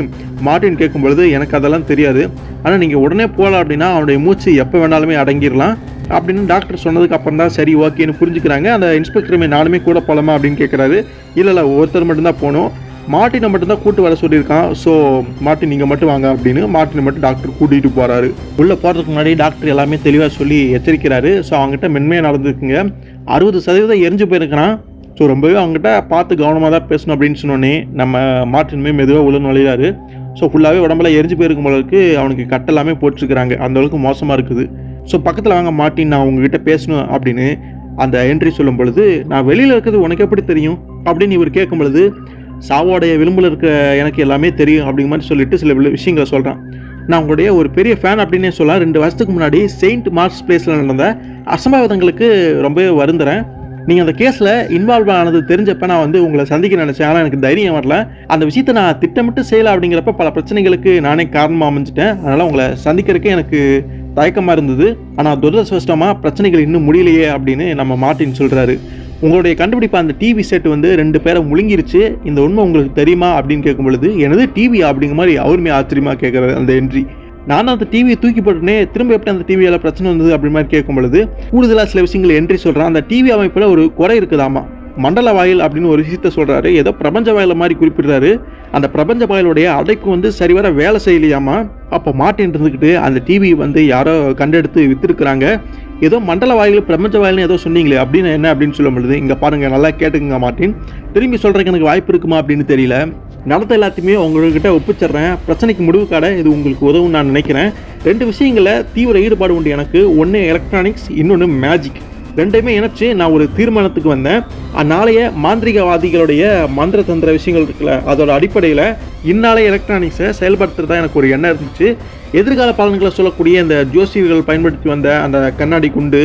மார்ட்டின் கேட்கும் பொழுது, எனக்கு அதெல்லாம் தெரியாது, ஆனால் நீங்கள் உடனே போகலாம் அப்படின்னா அவனுடைய மூச்சு எப்போ வேணாலுமே அடங்கிடலாம் அப்படின்னு டாக்டர் சொன்னதுக்கு அப்புறம் தான் சரி ஓகேன்னு புரிஞ்சுக்கிறாங்க. அந்த இன்ஸ்பெக்டருமே நானுமே கூட போகலாமா அப்படின்னு கேட்குறாரு. இல்லை ஒருத்தர் மட்டும்தான் போகணும், மார்ட்டினை மட்டும்தான் கூட்டு வர சொல்லியிருக்கான், ஸோ மார்ட்டின் நீங்கள் மட்டும் வாங்க அப்படின்னு மார்ட்டினை மட்டும் டாக்டர் கூட்டிகிட்டு போகிறாரு. உள்ளே போகிறதுக்கு முன்னாடி டாக்டர் எல்லாமே தெளிவாக சொல்லி எச்சரிக்கிறாரு. ஸோ அவங்ககிட்ட மென்மையாக நடந்துக்குங்க, 60% எரிஞ்சு போயிருக்கிறான், ஸோ ரொம்பவே அவங்ககிட்ட பார்த்து கவனமாக தான் பேசணும் அப்படின்னு சொன்னோன்னே நம்ம மார்ட்டினுமே மெதுவாக உள்ள நுழையிறாரு. ஸோ ஃபுல்லாகவே உடம்புல எரிஞ்சு போயிருக்கும் போலருக்கு அவனுக்கு கட்டெல்லாமே போட்டுருக்குறாங்க, அந்தளவுக்கு மோசமாக இருக்குது. ஸோ பக்கத்தில் வாங்க மாட்டின், நான் உங்ககிட்ட பேசணும் அப்படின்னு அந்த என்ட்ரி சொல்லும் பொழுது, நான் வெளியில் இருக்கிறது உனக்கு எப்படி தெரியும் அப்படின்னு இவர் கேட்கும் பொழுது, சாவோடைய விளிம்பில் இருக்க எனக்கு எல்லாமே தெரியும் அப்படிங்கிற மாதிரி சொல்லிட்டு சில விஷயங்களை சொல்கிறான். நான் உங்களுடைய ஒரு பெரிய ஃபேன் அப்படின்னே சொல்லலாம். 2 வருஷத்துக்கு முன்னாடி செயின்ட் மார்க்ஸ் பிளேஸில் நடந்த அசம்பாவிதங்களுக்கு ரொம்பவே வருந்துறேன். நீங்கள் அந்த கேஸில் இன்வால்வ் ஆனது தெரிஞ்சப்போ நான் வந்து உங்களை சந்திக்க நினச்சேன். ஆனால் எனக்கு தைரியம் வரல. அந்த விஷயத்தை நான் திட்டமிட்டு செய்யலை அப்படிங்கிறப்ப பல பிரச்சனைகளுக்கு நானே காரணமாக அமைஞ்சிட்டேன். அதனால் உங்களை சந்திக்கிறதுக்கே எனக்கு தயக்கமாக இருந்தது. ஆனால் துரதிர்ஷ்டவசமாக பிரச்சனைகள் இன்னும் முடியலையே அப்படின்னு நம்ம மார்ட்டின் சொல்கிறாரு. உங்களுடைய கண்டுபிடிப்பு அந்த டிவி செட் வந்து 2 பேரை முழுங்கிருச்சு, இந்த உண்மை உங்களுக்கு தெரியுமா அப்படின்னு கேட்கும் பொழுது, எனது டிவி அப்படிங்கிற மாதிரி அவருமே ஆச்சரியமாக கேட்குறாரு அந்த என்ட்ரி. நான் அந்த டிவியை தூக்கி போட்டுனே திரும்ப எப்படி அந்த டிவியால் பிரச்சனை வந்தது அப்படி மாதிரி கேட்கும் பொழுது கூடுதலாக சில விஷயங்கள் என்ட்ரி சொல்கிறான். அந்த டிவி அமைப்பில் ஒரு குறை இருக்குதாமா, மண்டல வாயில் அப்படின்னு ஒரு விஷயத்த சொல்கிறாரு. ஏதோ பிரபஞ்ச வாயில மாதிரி குறிப்பிடுறாரு. அந்த பிரபஞ்ச வாயிலுடைய அடைக்கு வந்து சரிவர வேலை செய்யலையாமா. அப்போ மார்ட்டின் இருந்துக்கிட்டு அந்த டிவி வந்து யாரோ கண்டெடுத்து விற்றுருக்குறாங்க, ஏதோ மண்டல வாயில் பிரபஞ்ச வாயில்னு ஏதோ சொன்னீங்களே அப்படின்னு என்ன அப்படின்னு சொல்ல முடியுது. இங்கே பாருங்கள், நல்லா கேட்டுக்குங்க மார்ட்டின், திரும்பி சொல்கிறதுக்கு எனக்கு வாய்ப்பு இருக்குமா அப்படின்னு தெரியல. நடத்த எல்லாத்தையுமே உங்கள்கிட்ட ஒப்பிச்சிட்றேன். பிரச்சனைக்கு முடிவு காட இது உங்களுக்கு உதவும் நான் நினைக்கிறேன். 2 விஷயங்களில் தீவிர ஈடுபாடு உண்டு எனக்கு. ஒன்று எலக்ட்ரானிக்ஸ், இன்னொன்று மேஜிக். 2மே இணைச்சு நான் ஒரு தீர்மானத்துக்கு வந்தேன். அந்நாளைய மாந்திரிகவாதிகளுடைய மந்திர தந்திர விஷயங்கள் இருக்குல்ல, அதோட அடிப்படையில் இந்நாளைய எலக்ட்ரானிக்ஸை செயல்படுத்துறதா எனக்கு ஒரு எண்ணம் இருந்துச்சு. எதிர்கால பலன்களை சொல்லக்கூடிய இந்த ஜோசியர்கள் பயன்படுத்தி வந்த அந்த கண்ணாடி குண்டு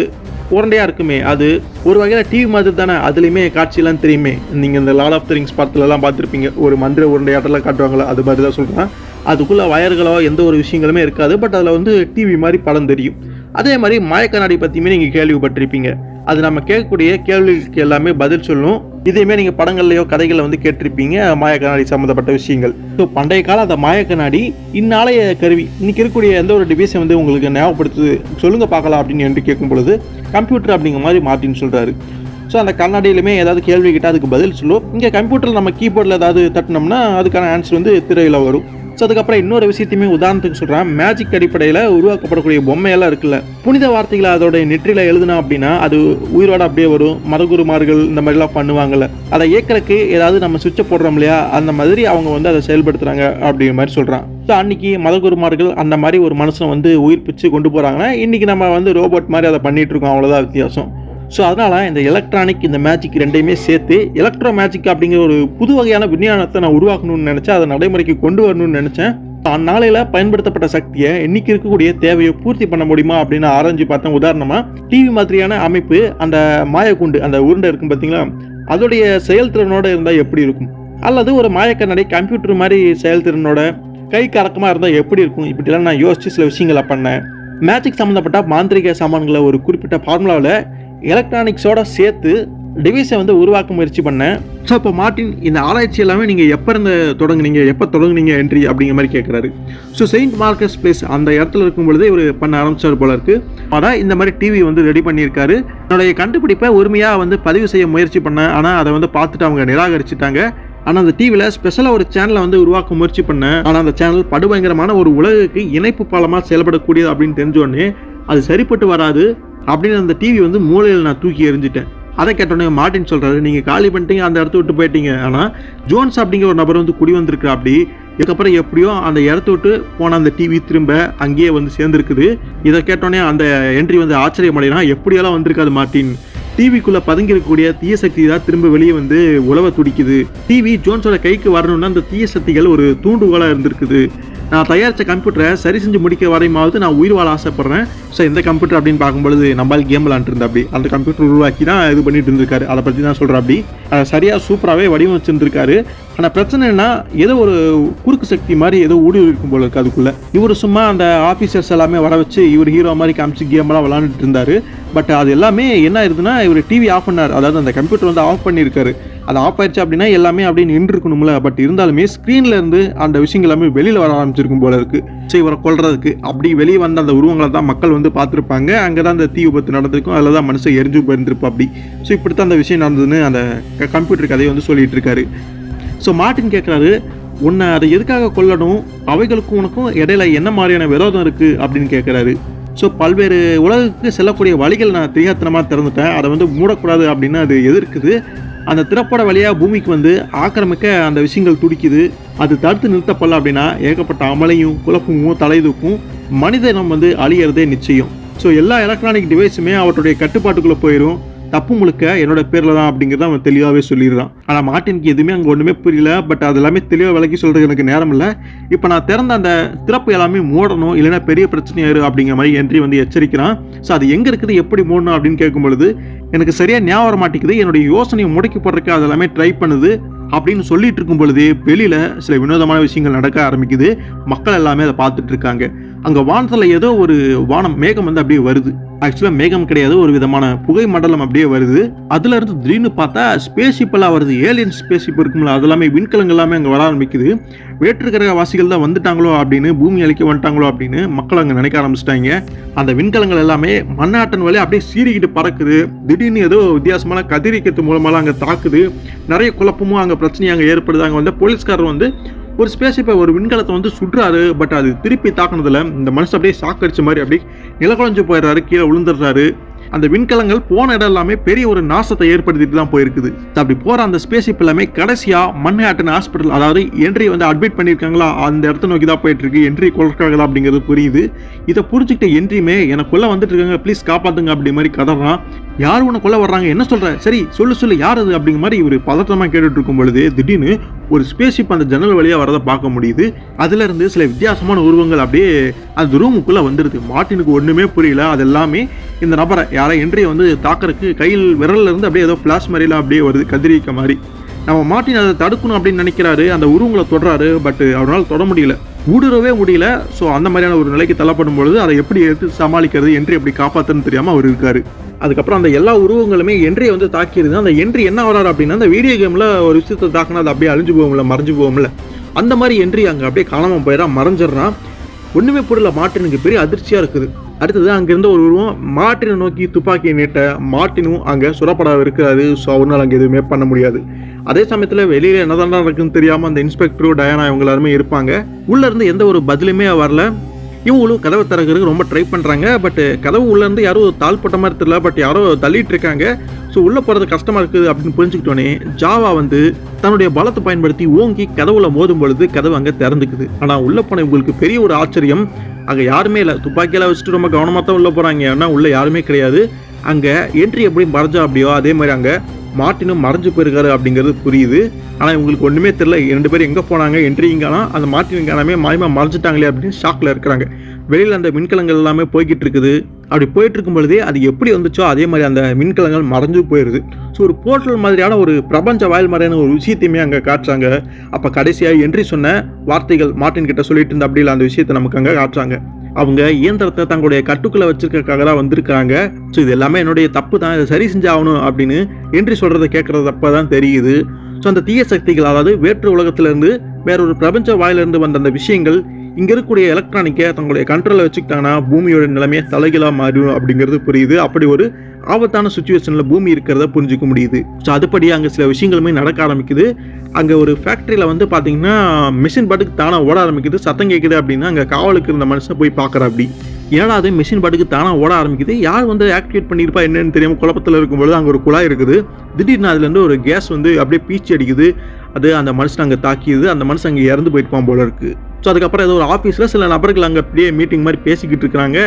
உருண்டையாக இருக்குமே, அது ஒரு வகையில் டிவி மாதிரி தானே, அதுலேயுமே காட்சியெல்லாம் தெரியுமே. நீங்கள் இந்த லார்ட் ஆஃப் தி ரிங்ஸ் படத்துலலாம் பார்த்துருப்பீங்க, ஒரு மந்திர உருண்டையாட்டெல்லாம் காட்டுவாங்களோ, அது மாதிரி தான் சொல்கிறேன். அதுக்குள்ளே வயர்களோ எந்த ஒரு விஷயங்களுமே இருக்காது, பட் அதில் வந்து டிவி மாதிரி படம் தெரியும். அதே மாதிரி மாயக்கண்ணாடி பற்றியுமே நீங்கள் கேள்விப்பட்டிருப்பீங்க. அது நம்ம கேட்கக்கூடிய கேள்விகளுக்கு எல்லாமே பதில் சொல்லும். இதேமே நீங்கள் படங்கள்லையோ கதைகளில் வந்து கேட்டிருப்பீங்க மாயக்கண்ணாடி சம்மந்தப்பட்ட விஷயங்கள். ஸோ பண்டைய கால அந்த மாயக்கண்ணாடி இந்நாளைய கருவி, இன்னைக்கு இருக்கக்கூடிய எந்த ஒரு டிவைஸை வந்து உங்களுக்கு ஞாபகப்படுத்துது சொல்லுங்க பார்க்கலாம் அப்படின்னு என்று கேட்கும் பொழுது கம்ப்யூட்டர் அப்படிங்கிற மாதிரி மார்ட்டின் சொல்கிறாரு. ஸோ அந்த கண்ணாடியிலுமே ஏதாவது கேள்வி கேட்டால் அதுக்கு பதில் சொல்லும். இங்கே கம்ப்யூட்டரில் நம்ம கீபோர்டில் ஏதாவது தட்டினோம்னா அதுக்கான ஆன்சர் வந்து திரையில் வரும். ஸோ அதுக்கப்புறம் இன்னொரு விஷயத்தையுமே உதாரணத்துக்கு சொல்கிறேன். மேஜிக் அடிப்படையில் உருவாக்கப்படக்கூடிய பொம்மையெல்லாம் இருக்குல்ல, புனித வார்த்தைகளை அதோடைய நெற்றியில் எழுதுனா அப்படின்னா அது உயிரோட அப்படியே வரும். மதகுருமார்கள் இந்த மாதிரிலாம் பண்ணுவாங்கள்ல, அதை இயக்கிறதுக்கு ஏதாவது நம்ம சுவிட்சை போடுறோம் இல்லையா, அந்த மாதிரி அவங்க வந்து அதை செயல்படுத்துகிறாங்க அப்படிங்கிற மாதிரி சொல்கிறான். ஸோ அன்றைக்கி மதகுருமார்கள் அந்த மாதிரி ஒரு மனுஷனை வந்து உயிர்ப்பிச்சு கொண்டு போகிறாங்கன்னா, இன்றைக்கி நம்ம வந்து ரோபோட் மாதிரி அதை பண்ணிகிட்ருக்கோம், அவ்வளோதான் வித்தியாசம். ஸோ அதனால் இந்த எலக்ட்ரானிக் இந்த மேஜிக் 2மே சேர்த்து எலக்ட்ரோ மேஜிக் அப்படிங்கிற ஒரு புது வகையான விஞ்ஞானத்தை நான் உருவாக்கணும்னு நினச்சேன். அதை நடைமுறைக்கு கொண்டு வரணும்னு நினச்சேன். அந்நாளையில் பயன்படுத்தப்பட்ட சக்தியை இன்னைக்கு இருக்கக்கூடிய தேவையை பூர்த்தி பண்ண முடியுமா அப்படின்னு ஆராய்ச்சி பார்த்தேன். உதாரணமாக டிவி மாதிரியான அமைப்பு, அந்த மாயக்குண்டு அந்த உருண்டை இருக்கும் பார்த்தீங்களா, அதோடைய செயல்திறனோடு இருந்தால் எப்படி இருக்கும், அல்லது ஒரு மாயக்கண்ணாடி கம்ப்யூட்டர் மாதிரி செயல்திறனோட கைக்கு அடக்கமாக இருந்தால் எப்படி இருக்கும், இப்படிலாம் நான் யோசிச்சு சில விஷயங்களை பண்ணேன். மேஜிக் சம்மந்தப்பட்ட மாந்திரிக சாமான்களை ஒரு குறிப்பிட்ட ஃபார்முலாவில் எலக்ட்ரானிக்ஸோட சேர்த்து டிவைஸை வந்து உருவாக்க முயற்சி பண்ணேன். ஸோ இப்போ மார்ட்டின், இந்த ஆராய்ச்சி எல்லாமே நீங்கள் எப்போ இருந்து தொடங்குனீங்க, எப்போ தொடங்குனீங்க என்ட்ரி அப்படிங்கிற மாதிரி கேட்குறாரு. ஸோ செயின்ட் மார்க்கஸ் பிளேஸ் அந்த இடத்துல இருக்கும் பொழுதே இவர் பண்ண ஆரம்பிச்சார் போல இருக்கு. அதான் இந்த மாதிரி டிவி வந்து ரெடி பண்ணியிருக்காரு. என்னுடைய கண்டுபிடிப்பை உரிமையாக வந்து பதிவு செய்ய முயற்சி பண்ணேன். ஆனால் அதை வந்து பார்த்துட்டு அவங்க நிராகரிச்சுட்டாங்க. ஆனால் அந்த டிவியில் ஸ்பெஷலாக ஒரு சேனலை வந்து உருவாக்க முயற்சி பண்ணேன். ஆனால் அந்த சேனல் படுபயங்கரமான ஒரு உலகுக்கு இணைப்பு பாலமாக செயல்படக்கூடியது அப்படின்னு தெரிஞ்சோடனே அது சரிப்பட்டு வராது அப்படின்னு அந்த டிவி வந்து மூலையில் நான் தூக்கி எறிஞ்சிட்டேன். அதை கேட்டோன்னே மார்ட்டின் சொல்கிறாரு, நீங்கள் காலி பண்ணிட்டீங்க, அந்த இடத்த விட்டு போயிட்டீங்க. ஆனால் ஜோன்ஸ் அப்படிங்கிற ஒரு நபர் வந்து குடி வந்திருக்கா. அப்படி இதுக்கப்புறம் எப்படியோ அந்த இடத்த விட்டு போன அந்த டிவி திரும்ப அங்கேயே வந்து சேர்ந்துருக்குது. இதை கேட்டோன்னே அந்த என்ட்ரி வந்து ஆச்சரியமடைனா, எப்படியெல்லாம் வந்திருக்காது மார்ட்டின், டிவிக்குள்ளே பதுங்கிருக்கக்கூடிய தீய சக்தி தான் திரும்ப வெளியே வந்து உழவ துடிக்குது. டிவி ஜோன்ஸோட கைக்கு வரணும்னா அந்த தீய சக்திகள் ஒரு தூண்டுகோலாக இருந்திருக்குது. நான் தயாரித்த கம்ப்யூட்டரை சரி செஞ்சு முடிக்க வரையுமாவது நான் உயிர் வாழ ஆசைப்பட்றேன். ஸோ இந்த கம்ப்யூட்டர் அப்படின்னு பார்க்கும்பொழுது நம்மளால் கேம் விளாண்டுருந்தா அப்படி அந்த கம்ப்யூட்டர் உருவாக்கி தான் இது பண்ணிட்டு இருந்திருக்காரு. அதை பற்றி தான் சொல்கிறேன். அப்படி அதை சரியாக சூப்பராகவே வடிவமைச்சிருந்திருக்காரு. ஆனால் பிரச்சனைனா ஏதோ ஒரு குறுக்கு சக்தி மாதிரி ஏதோ ஊடுருவி இருக்கும் போல இருக்குது அதுக்குள்ளே. இவர் சும்மா அந்த ஆஃபீஸர்ஸ் எல்லாமே வர வச்சு இவர் ஹீரோ மாதிரி காமிச்சு கேமெல்லாம் விளாண்டுட்டு இருந்தார். பட் அது எல்லாமே என்ன ஆயிருதுன்னா, இவர் டிவி ஆஃப் பண்ணார். அதாவது அந்த கம்ப்யூட்டர் வந்து ஆஃப் பண்ணியிருக்காரு. அது ஆஃப் ஆயிடுச்சு அப்படின்னா எல்லாமே அப்படின்னு நின்று இருக்கணும்ல. பட் இருந்தாலுமே ஸ்க்ரீனில் இருந்து அந்த விஷயங்கள் எல்லாமே வெளியில் வர ஆரம்பிச்சிருக்கும் போல இருக்குது. ஸோ இவரை கொல்றதுக்கு அப்படி வெளியே வந்த அந்த உருவங்களை தான் மக்கள் வந்து பார்த்துருப்பாங்க. அங்கே தான் அந்த தீ விபத்து நடந்திருக்கும். அதில் தான் மனுஷன் எரிஞ்சு போயிருந்திருப்பா. அப்படி ஸோ இப்படித்தான் அந்த விஷயம் நடந்ததுன்னு அந்த கம்ப்யூட்டர் கதையை வந்து சொல்லிட்டு இருக்காரு. ஸோ மார்ட்டின் கேட்குறாரு, உன்னை அதை எதுக்காக கொல்லணும், அவைகளுக்கும் உனக்கும் இடையில என்ன மாதிரியான விரோதம் இருக்குது அப்படின்னு கேட்குறாரு. ஸோ பல்வேறு உலகுக்கு செல்லக்கூடிய வழிகள் நான் தெரியாதனமாக திறந்துட்டேன், அதை வந்து மூடக்கூடாது அப்படின்னு அது எதிர்க்குது. அந்த திறப்பட வழியாக பூமிக்கு வந்து ஆக்கிரமிக்க அந்த விஷயங்கள் துடிக்குது. அது தடுத்து நிறுத்தப்படல அப்படின்னா ஏகப்பட்ட அமலையும் குழப்பமும் தலைதூக்கும், மனிதனம் வந்து அழியறதே நிச்சயம். ஸோ எல்லா எலக்ட்ரானிக் டிவைஸுமே அவருடைய கட்டுப்பாட்டுக்குள்ளே போயிடும். தப்பு முழுக்க என்னோட பேரில் தான் அப்படிங்கிறத அவன் தெளிவாகவே சொல்லிடுறான். ஆனால் மார்ட்டினுக்கு எதுவுமே அங்கே ஒன்றுமே புரியல. பட் அது எல்லாமே தெளிவாக விளக்கி சொல்கிறதுக்கு எனக்கு நேரம் இல்லை. இப்போ நான் திறந்த அந்த திறப்பு எல்லாமே மூடணும், இல்லைன்னா பெரிய பிரச்சனையாயிரும் அப்படிங்கிற மாதிரி ஹென்றி வந்து எச்சரிக்கிறான். ஸோ அது எங்கே இருக்குது, எப்படி மூடணும் அப்படின்னு கேட்கும் பொழுது எனக்கு சரியாக ஞாபகம் வர மாட்டேங்குது. என்னுடைய யோசனையை முடக்கி போடுறதுக்கு அது எல்லாமே ட்ரை பண்ணுது அப்படின்னு சொல்லிட்டு இருக்கும் பொழுது வெளியில் சில வினோதமான விஷயங்கள் நடக்க ஆரம்பிக்குது. மக்கள் எல்லாமே அதை பார்த்துட்டு இருக்காங்க. அங்கே வானத்தில் ஏதோ ஒரு மேகம் வந்து அப்படியே வருது. ஆக்சுவலாக மேகம் கிடையாது, ஒரு விதமான புகை மண்டலம் அப்படியே வருது. அதுல இருந்து திடீர்னு பார்த்தா ஸ்பேஸ்ஷிப் எல்லாம் வருது. ஏலியன் ஸ்பேஸ்ஷிப் இருக்கும்ல, அது எல்லாமே விண்கலங்கள் எல்லாமே அங்கே வர ஆரம்பிக்குது. வேற்றுக்கிரக வாசிகள் தான் வந்துட்டாங்களோ அப்படின்னு, பூமி அழிக்க வந்துட்டாங்களோ அப்படின்னு மக்கள் அங்கே நினைக்க ஆரம்பிச்சிட்டாங்க. அந்த விண்கலங்கள் எல்லாமே மண்ணாட்டன் வழியாக அப்படியே சீறிக்கிட்டு பறக்குது. திடீர்னு ஏதோ வித்தியாசமான கதிரிக்கிறது மூலமாக அங்கே தாக்குது. நிறைய குழப்பமும் அங்கே பிரச்சனையும் அங்கே ஏற்படுது. அங்கே வந்து போலீஸ்காரர் வந்து ஒரு ஸ்பேஸ்ஷிப்பை, ஒரு விண்கலத்தை வந்து சுடுறாரு. பட் அது திருப்பி தாக்குனதுல இந்த மனுஷன் அப்படியே ஷாக் அடிச்ச மாதிரி அப்படியே நிலக்குழஞ்சு போயிடுறாரு, கீழே விழுந்துடுறாரு. அந்த விண்கலங்கள் போன இடம் எல்லாமே பெரிய ஒரு நாசத்தை ஏற்படுத்திட்டு தான் போயிருக்குது. அப்படி போற அந்த ஸ்பேஸ்ஷிப் எல்லாமே கடைசியா மன்ஹாட்டன் ஹாஸ்பிட்டல், அதாவது ஹென்றி வந்து அட்மிட் பண்ணியிருக்காங்களா அந்த இடத்த நோக்கி தான் போயிட்டு இருக்கு. ஹென்றி கொள்றாங்களா அப்படிங்கிறது புரியுது. இதை புரிஞ்சுக்கிட்ட ஹென்றியுமே எனக்குள்ள வந்துட்டு இருக்காங்க, ப்ளீஸ் காப்பாத்துங்க அப்படி மாதிரி கதறான். யார் உனக்குள்ள வர்றாங்க, என்ன சொல்ற, சரி சொல்லு யார் அது அப்படிங்கிற மாதிரி இவர் பதட்டமா கேட்டுட்டு இருக்கும் பொழுது திடீர்னு ஒரு ஸ்பேஸ்ஷிப் அந்த ஜன்னல் வழியா வரதை பார்க்க முடியுது. அதுல இருந்து சில வித்தியாசமான உருவங்கள் அப்படியே அந்த ரூமுக்குள்ள வந்துருது. மார்ட்டினுக்கு ஒண்ணுமே புரியல. அது எல்லாமே இந்த நபரை யாரை ஹென்றியை வந்து தாக்கறதுக்கு கையில் விரல்ல இருந்து அப்படியே ஏதோ பிளாஷ் மாதிரிலாம் அப்படியே வருது, கதிரிக்க மாதிரி. நம்ம மார்ட்டின் அதை தடுக்கணும் அப்படின்னு நினைக்கிறாரு. அந்த உருவங்களை தொடுறாரு. பட் அவரால் தொட முடியல, ஊடுருவே முடியல. ஸோ அந்த மாதிரியான ஒரு நிலைக்கு தள்ளப்படும் பொழுது அதை எப்படி எடுத்து சமாளிக்கிறது, ஹென்றி எப்படி காப்பாற்றுன்னு தெரியாமல் அவர் இருக்காரு. அதுக்கப்புறம் அந்த எல்லா உருவங்களுமே ஹென்றியை வந்து தாக்கிடுது. அந்த ஹென்றி என்ன வராரு அப்படின்னா, அந்த வீடியோ கேமில் ஒரு விஷயத்தை தாக்கினா அது அப்படியே அழிஞ்சு போகும்ல, மறைஞ்சு போகும்ல, அந்த மாதிரி ஹென்றி அங்கே அப்படியே காணாமல் போயிடறான், மறைஞ்சிடறான். ஒன்றுமே புரியல. மார்ட்டினுக்கு பெரிய அதிர்ச்சியாக இருக்குது. அடுத்தது அங்கேருந்து ஒரு உருவம் மார்ட்டினை நோக்கி துப்பாக்கியை நீட்ட, மார்ட்டினும் அங்கே சுடப்பட இருக்கிறாரு. ஸோ அவரால் அங்கே எதுவுமே பண்ண முடியாது. அதே சமயத்தில் வெளியில் என்னதான் நடக்குதுன்னு தெரியாமல் அந்த இன்ஸ்பெக்டரும் டயானா இவங்க எல்லாருமே இருப்பாங்க. உள்ளேருந்து எந்த ஒரு பதிலுமே வரல. இவங்களும் கதவை திறக்கிறதுக்கு ரொம்ப ட்ரை பண்ணுறாங்க. பட் கதவு உள்ளேருந்து யாரோ தாழ்பட்ட மாதிரி தெரியல, பட் யாரோ தள்ளிட்டு இருக்காங்க. ஸோ உள்ளே போகிறது கஷ்டமாக இருக்குது அப்படின்னு புரிஞ்சுக்கிட்டோன்னே ஜாவா வந்து தன்னுடைய பலத்தை பயன்படுத்தி ஓங்கி கதவுல மோதும் பொழுது கதவு அங்கே திறந்துக்குது. ஆனால் உள்ளே போன இவங்களுக்கு பெரிய ஒரு ஆச்சரியம், அங்கே யாருமே இல்லை. துப்பாக்கியெல்லாம் வச்சுட்டு ரொம்ப கவனமாக தான் உள்ளே போகிறாங்க. ஏன்னா உள்ளே யாருமே கிடையாது. அங்கே ஹென்றி எப்படி மறைஞ்சா அப்படியோ அதே மாதிரி அங்கே மார்ட்டினும் மறைஞ்சு போயிருக்காரு அப்படிங்கிறது புரியுது. ஆனால் இவங்களுக்கு ஒன்றுமே தெரியல. 2 பேரும் எங்கே போனாங்க, ஹென்றிங்கானா அந்த மார்ட்டினுங்கானாமே மாயமாக மறைஞ்சிட்டாங்களே அப்படின்னு ஷாக்கில் இருக்கிறாங்க. வெளியில் அந்த மின்கலங்கள் எல்லாமே போய்கிட்டு இருக்குது. அப்படி போயிட்டு இருக்கும் பொழுதே அது எப்படி வந்துச்சோ அதே மாதிரி அந்த மின்கலங்கள் மறைஞ்சு போயிடுது. ஸோ ஒரு போர்ட்டல் மாதிரியான ஒரு பிரபஞ்ச வாயில் மாதிரியான ஒரு விஷயத்தையுமே அங்கே காட்டுறாங்க. அப்போ கடைசியாக ஹென்றி சொன்ன வார்த்தைகள் மார்ட்டின் கிட்ட சொல்லிட்டு இருந்த அப்படி இல்லை, அந்த விஷயத்தை நமக்கு அங்கே காட்டுறாங்க. அவங்க இயந்திரத்தை தங்களுடைய கட்டுக்குள்ளே வச்சிருக்கிறதுக்காக தான் வந்திருக்காங்க. ஸோ இது எல்லாமே என்னுடைய தப்பு தான், இதை சரி செஞ்சாகணும் அப்படின்னு ஹென்றி சொல்கிறத கேட்குறது அப்போ தான் தெரியுது. ஸோ அந்த தீய சக்திகள், அதாவது வேற்று உலகத்திலேருந்து வேற ஒரு பிரபஞ்ச வாயிலிருந்து வந்த அந்த விஷயங்கள் இங்கே இருக்கக்கூடிய எலக்ட்ரானிக்கை தங்களுடைய கண்ட்ரோலில் வச்சுக்கிட்டாங்கன்னா பூமியோட நிலைமையை தலைகளாக மாறும் அப்படிங்கிறது புரியுது. அப்படி ஒரு ஆபத்தான சுச்சுவேஷனில் பூமி இருக்கிறத புரிஞ்சிக்க முடியுது. ஸோ அதுபடி அங்கே சில விஷயங்களுமே நடக்க ஆரம்பிக்குது. அங்கே ஒரு ஃபேக்ட்ரியில் வந்து பார்த்தீங்கன்னா மிஷின் பாட்டுக்கு தானாக ஓட ஆரம்பிக்குது. சத்தம் கேட்குது அப்படின்னா அங்கே காவலுக்கு இருந்த மனுஷன் போய் பார்க்குற அப்படி ஏன்னா அது மிஷின் பாட்டுக்கு தானாக ஓட ஆரம்பிக்குது. யார் வந்து ஆக்டிவேட் பண்ணியிருப்பா என்னன்னு தெரியாமல் குழப்பத்தில் இருக்கும்போது அங்கே ஒரு குழாய் இருக்குது. திடீர்னு அதுலேருந்து ஒரு கேஸ் வந்து அப்படியே பீச்சி அடிக்குது. அது அந்த மனுஷன் அங்கே தாக்கிடுது. அந்த மனுஷன் அங்கே இறந்து போயிட்டுப்பான் போல இருக்குது. ஸோ அதுக்கப்புறம் ஏதோ ஒரு ஆஃபீஸில் சில நபர்கள் அங்கே அப்படியே மீட்டிங் மாதிரி பேசிக்கிட்டு இருக்கிறாங்க.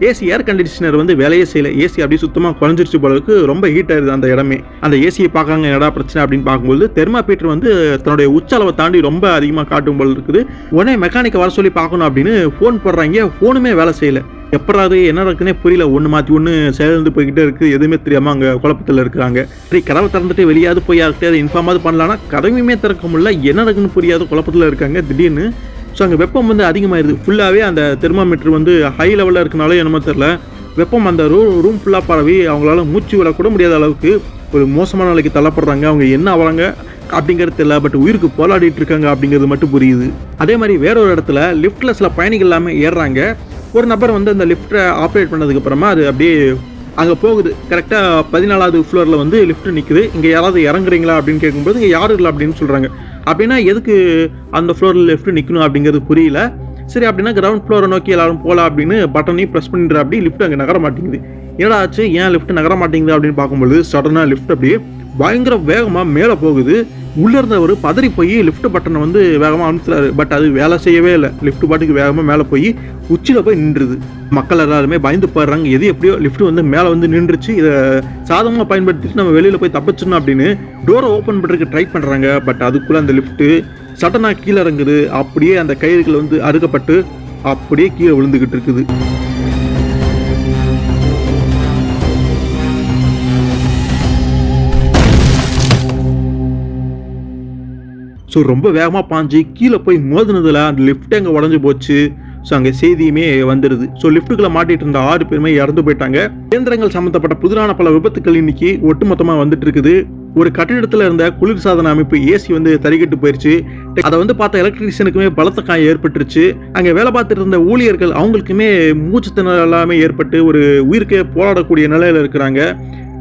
ஏசி ஏர் கண்டிஷனர் வந்து வேலையே செய்யலை. ஏசி அப்படியே சுத்தமாக குறைஞ்சிருச்சு போலருக்கு, ரொம்ப ஹீட் ஆயிருது அந்த இடமே. அந்த ஏசியை பார்க்குறாங்க, என்னடா பிரச்சனை அப்படின்னு பார்க்கும்போது தெர்மாமீட்டர் வந்து தன்னுடைய உச்சளவை தாண்டி ரொம்ப அதிகமாக காட்டும் போல இருக்குது. உடனே மெக்கானிக்கை வர சொல்லி பார்க்கணும் அப்படின்னு ஃபோன் போடுறாங்க. ஃபோனுமே வேலை செய்யலை. எப்படாது என்ன இருக்குன்னே புரியல. ஒன்று மாற்றி ஒன்று சேர்ந்து போய்கிட்டே இருக்குது. எதுவுமே தெரியாமல் அங்கே குழப்பத்தில் இருக்கிறாங்க. சரி, கதவை திறந்துட்டு வெளியாவது போய் யார்கிட்ட அதை இன்ஃபார்மாவது பண்ணலான்னா கதவையுமே திறக்க முடியல. என்ன இருக்குன்னு புரியாத குழப்பத்தில் இருக்காங்க. திடீர்னு ஸோ அங்கே வெப்பம் வந்து அதிகமாகிடுது. ஃபுல்லாகவே அந்த தெர்மாமீட்டர் வந்து ஹை லெவலில் இருக்கனால என்னமோ தெரில, வெப்பம் அந்த ரூம் ஃபுல்லாக பரவி அவங்களால மூச்சு விடக்கூட முடியாத அளவுக்கு ஒரு மோசமான நிலைக்கு தள்ளப்படுறாங்க. அவங்க என்ன ஆகிறாங்க அப்படிங்கிறது தெரியல, பட் உயிருக்கு போராடிட்டு இருக்காங்க அப்படிங்கிறது மட்டும் புரியுது. அதே மாதிரி வேற ஒரு இடத்துல லிஃப்ட்டில் சில பயணிகள் எல்லாமே ஏறுறாங்க. ஒரு நபர் வந்து அந்த லிஃப்ட்டை ஆப்ரேட் பண்ணதுக்கப்புறமா அது அப்படியே அங்கே போகுது. கரெக்டாக 14வது ஃப்ளோரில் வந்து லிஃப்ட் நிற்குது. இங்கே யாராவது இறங்குறீங்களா அப்படின்னு கேட்கும்போது இங்கே யாரும் இல்லை அப்படின்னு சொல்கிறாங்க. அப்படின்னா எதுக்கு அந்த ஃப்ளோரில் லிஃப்ட் நிற்கணும் அப்படிங்கிறது புரியல. சரி, அப்படின்னா கிரவுண்ட் ஃப்ளோரை நோக்கி எல்லாரும் போகலாம் அப்படின்னு பட்டனையும் ப்ரெஸ் பண்ணிடுற அப்படி லிஃப்ட் அங்கே நகர மாட்டேங்குது. என்னடா ஆச்சு, ஏன் லிஃப்ட் நகர மாட்டேங்குது அப்படின்னு பார்க்கும்போது சடனாக லிஃப்ட் அப்படியே பயங்கர வேகமாக மேலே போகுது. உள்ள இருந்தவர் பதறி போய் லிஃப்ட் பட்டனை வந்து வேகமாக அனுப்புறாரு. பட் அது வேலை செய்யவே இல்லை. லிஃப்ட் பாட்டுக்கு வேகமாக மேலே போய் உச்சியில் போய் நின்றுது. மக்கள் எல்லாருமே பயந்து போயிடுறாங்க. எது எப்படியோ லிஃப்ட் வந்து மேலே வந்து நின்றுச்சு. இதை சாதகமாக பயன்படுத்திட்டு நம்ம வெளியில் போய் தப்பிச்சிடணும் அப்படின்னு டோரை ஓப்பன் பண்ணுறதுக்கு ட்ரை பண்ணுறாங்க. பட் அதுக்குள்ளே அந்த லிஃப்ட்டு சடனாக கீழே இறங்குது. அப்படியே அந்த கயிறுகள் வந்து அறுக்கப்பட்டு அப்படியே கீழே விழுந்துக்கிட்டு இருக்குது. ஸோ ரொம்ப வேகமாக பாஞ்சு கீழே போய் மோதினதில் அந்த லிஃப்ட் அங்கே உடஞ்சி போச்சு. ஸோ அங்கே செய்தியுமே வந்துடுது. ஸோ லிஃப்ட்டுக்குள்ளே மாட்டிட்டு இருந்த 6 பேருமே இறந்து போயிட்டாங்க. இயந்திரங்கள் சம்மந்தப்பட்ட புதிரான பல விபத்துக்கள் இன்னைக்கு ஒட்டுமொத்தமாக வந்துட்டு இருக்குது. ஒரு கட்டிடத்தில் இருந்த குளிர்சாதன அமைப்பு ஏசி வந்து தறிக்கிட்டு போயிடுச்சு. அதை வந்து பார்த்த எலக்ட்ரீஷியனுக்குமே பலத்த காயம் ஏற்பட்டுருச்சு. அங்கே வேலை பார்த்துட்டு இருந்த ஊழியர்கள் அவங்களுக்குமே மூச்சு திணறல் எல்லாமே ஏற்பட்டு ஒரு உயிருக்கே போராடக்கூடிய நிலையில் இருக்கிறாங்க.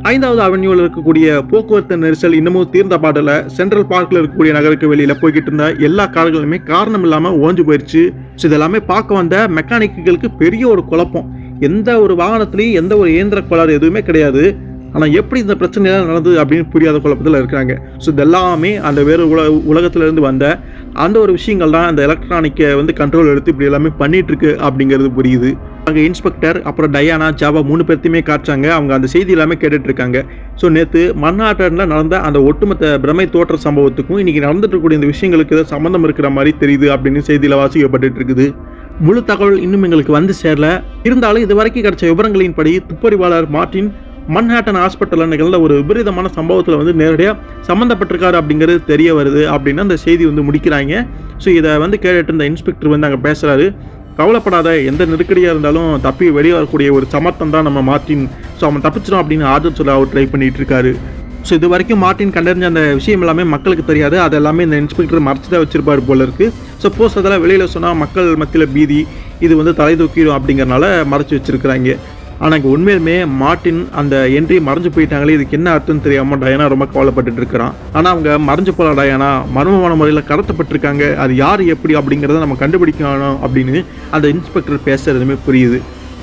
5வது அவென்யூவில் இருக்கக்கூடிய போக்குவரத்து நெரிசல் இன்னமும் தீர்ந்த பாடல. சென்ட்ரல் பார்க்கில் இருக்கக்கூடிய நகருக்கு வெளியில் போய்கிட்டு இருந்த எல்லா கார்களுமே காரணம் இல்லாமல் ஓஞ்சு போயிடுச்சு. ஸோ இதெல்லாமே பார்க்க வந்த மெக்கானிக்குகளுக்கு பெரிய ஒரு குழப்பம். எந்த ஒரு வாகனத்துலேயும் எந்த ஒரு இயந்திர கோளாறு எதுவுமே கிடையாது. ஆனால் எப்படி இந்த பிரச்சனைலாம் நடந்தது அப்படின்னு புரியாத குழப்பத்தில் இருக்கிறாங்க. ஸோ இதெல்லாமே அந்த வேறு உலகத்திலேருந்து வந்த அந்த ஒரு விஷயங்கள் தான் அந்த எலக்ட்ரானிக்கை வந்து கண்ட்ரோல் எடுத்து இப்படி எல்லாமே பண்ணிட்டு இருக்கு அப்படிங்கிறது புரியுது. அங்கே இன்ஸ்பெக்டர் அப்புறம் டயானா ஜாவா 3 பேர்த்தையுமே காட்டுறாங்க. அவங்க அந்த செய்தி எல்லாமே கேட்டுட்டு இருக்காங்க. ஸோ நேற்று மன்னாட்டனில் நடந்த அந்த ஒட்டுமொத்த பிரமை தோற்ற சம்பவத்துக்கும் இன்னைக்கு நடந்துட்டு இருக்கக்கூடிய இந்த விஷயங்களுக்கு ஏதாவது சம்மந்தம் இருக்கிற மாதிரி தெரியுது அப்படின்னு செய்தியில் வாசிக்கப்பட்டு இருக்குது. முழு தகவல் இன்னும் எங்களுக்கு வந்து சேரல. இருந்தாலும் இது வரைக்கும் கிடைச்ச விவரங்களின்படி துப்பறிவாளர் மார்ட்டின் மன்ஹாட்டன் ஹாஸ்பிட்டலில் நிகழ்ந்த ஒரு விபரீதமான சம்பவத்தில் வந்து நேரடியாக சம்மந்தப்பட்டிருக்காரு அப்படிங்கிறது தெரிய வருது அப்படின்னு அந்த செய்தி வந்து முடிக்கிறாங்க. ஸோ இதை வந்து கேட்டுட்டு இந்த இன்ஸ்பெக்டர் வந்து அங்கே பேசுகிறாரு. கவலைப்படாத, எந்த நெருக்கடியாக இருந்தாலும் தப்பி வெளியே வரக்கூடிய ஒரு சமர்த்தம் தான் நம்ம மார்ட்டின். ஸோ அவன் தப்பிச்சிடும் அப்படின்னு ஆர்டர் சொல்ல அவர் ட்ரை பண்ணிட்டு இருக்காரு. ஸோ இது வரைக்கும் மார்ட்டின் கண்டறிஞ்ச அந்த விஷயம் எல்லாமே மக்களுக்கு தெரியாது. அது எல்லாமே இந்த இன்ஸ்பெக்டர் மறைச்சு தான் வச்சிருப்பாரு போல இருக்கு. சப்போஸ் அதெல்லாம் வெளியில் சொன்னால் மக்கள் மத்தியில் பீதி, இது வந்து தலை தூக்கிடும் அப்படிங்கிறனால மறைச்சு வச்சிருக்கிறாங்க. ஆனால் இங்கே உண்மையிலுமே மார்ட்டின் அந்த என்ட்ரி மறைஞ்சு போயிட்டாங்களே, இதுக்கு என்ன அர்த்தம் தெரியாமல் டயானா ரொம்ப கவலைப்பட்டு இருக்கிறான். ஆனால் அவங்க மறைஞ்சு போல டயானா மர்மமான முறையில் கடத்தப்பட்டிருக்காங்க. அது யார் எப்படி அப்படிங்கிறத நம்ம கண்டுபிடிக்கணும் அப்படின்னு அந்த இன்ஸ்பெக்டர் பேசுறதுமே புரியுது.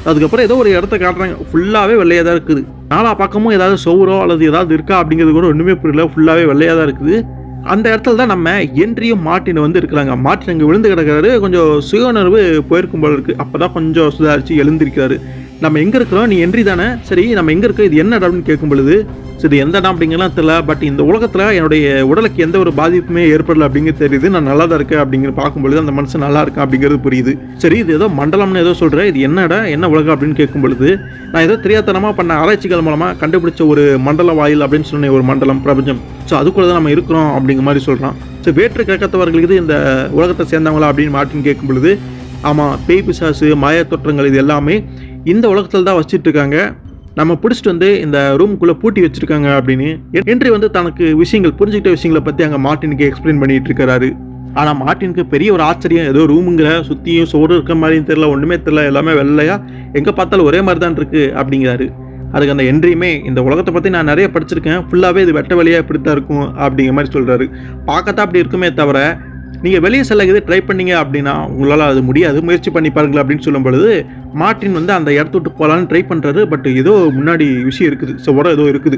அதுக்கப்புறம் ஏதோ ஒரு இடத்த காட்டுறாங்க. ஃபுல்லாகவே வெள்ளையாக தான் இருக்குது. நாலா பக்கமும் ஏதாவது சோறோ அல்லது ஏதாவது இருக்கா அப்படிங்கிறது கூட ஒன்றுமே புரியல. ஃபுல்லாகவே வெள்ளையாக தான் இருக்குது. அந்த இடத்துல தான் நம்ம என்ட்ரியும் மார்ட்டின் வந்து இருக்கிறாங்க. மார்ட்டின் அங்கே விழுந்து கிடக்கிறாரு. கொஞ்சம் சுயஉணர்வு போயிருக்கும் போல இருக்குது. அப்போ தான் கொஞ்சம் சுதாரித்து எழுந்திருக்கிறாரு. நம்ம எங்கே இருக்கிறோம், நீ என்ட்ரி தானே, சரி நம்ம எங்கே இருக்கோம், இது என்ன இடம்னு கேட்கும் பொழுது சரி எந்த இடம் அப்படிங்கலாம் தெரியல, பட் இந்த உலகத்தில் என்னுடைய உடலுக்கு எந்த ஒரு பாதிப்புமே ஏற்படல அப்படிங்கிறது தெரியுது, நான் நல்லா தான் இருக்கேன் அப்படிங்கிற பார்க்கும்பொழுது அந்த மனுஷன் நல்லா இருக்கேன் அப்படிங்கிறது புரியுது. சரி இது ஏதோ மண்டலம்னு ஏதோ சொல்கிறேன், இது என்ன இடம் என்ன உலகம் அப்படின்னு கேட்கும் பொழுது நான் ஏதோ தெரியாதனமாக பண்ண ஆராய்ச்சிகள் மூலமாக கண்டுபிடிச்ச ஒரு மண்டல வாயில் அப்படின்னு சொன்ன ஒரு மண்டலம் பிரபஞ்சம். ஸோ அதுக்குள்ள தான் நம்ம இருக்கிறோம் அப்படிங்கிற மாதிரி சொல்கிறான். ஸோ வேற்று கிழக்கத்தவர்களுக்கு இந்த உலகத்தை சேர்ந்தவங்களா அப்படின்னு மார்ட்டின் கேட்கும் பொழுது ஆமாம், பேய் பிசாசு மாய தோற்றங்கள் இது எல்லாமே இந்த உலகத்தில் தான் வச்சுட்டு இருக்காங்க. நம்ம பிடிச்சிட்டு வந்து இந்த ரூமுக்குள்ளே பூட்டி வச்சுருக்காங்க அப்படின்னு என்ட்ரி வந்து தனக்கு விஷயங்கள் புரிஞ்சுக்கிட்ட விஷயங்களை பற்றி அங்கே மார்ட்டினுக்கு எக்ஸ்பிளைன் பண்ணிட்டு இருக்கிறாரு. ஆனால் மார்ட்டினுக்கு பெரிய ஒரு ஆச்சரியம், ஏதோ ரூமுங்கிற சுற்றியும் சோறு இருக்க மாதிரியும் தெரியல, ஒன்றுமே தெரியல, எல்லாமே வெள்ளையா எங்கே பார்த்தாலும் ஒரே மாதிரி தான் இருக்குது அப்படிங்கிறாரு. அதுக்கு அந்த என்ட்ரியுமே இந்த உலகத்தை பற்றி நான் நிறைய படிச்சிருக்கேன், ஃபுல்லாகவே இது வெட்ட வெளியாக இப்படி தான் இருக்கும் அப்படிங்கிற மாதிரி சொல்கிறாரு. பார்க்கத்தான் அப்படி இருக்குமே தவிர நீங்கள் வெளியே செல்லது ட்ரை பண்ணீங்க அப்படின்னா உங்களால் அது முடியாது, முயற்சி பண்ணி பாருங்கள் அப்படின்னு சொல்லும் பொழுது மார்ட்டின் வந்து அந்த இடத்த விட்டு போகலான்னு ட்ரை பண்ணுறாரு. பட் ஏதோ முன்னாடி விஷயம் இருக்குது, ஸோ உரம் ஏதோ இருக்குது,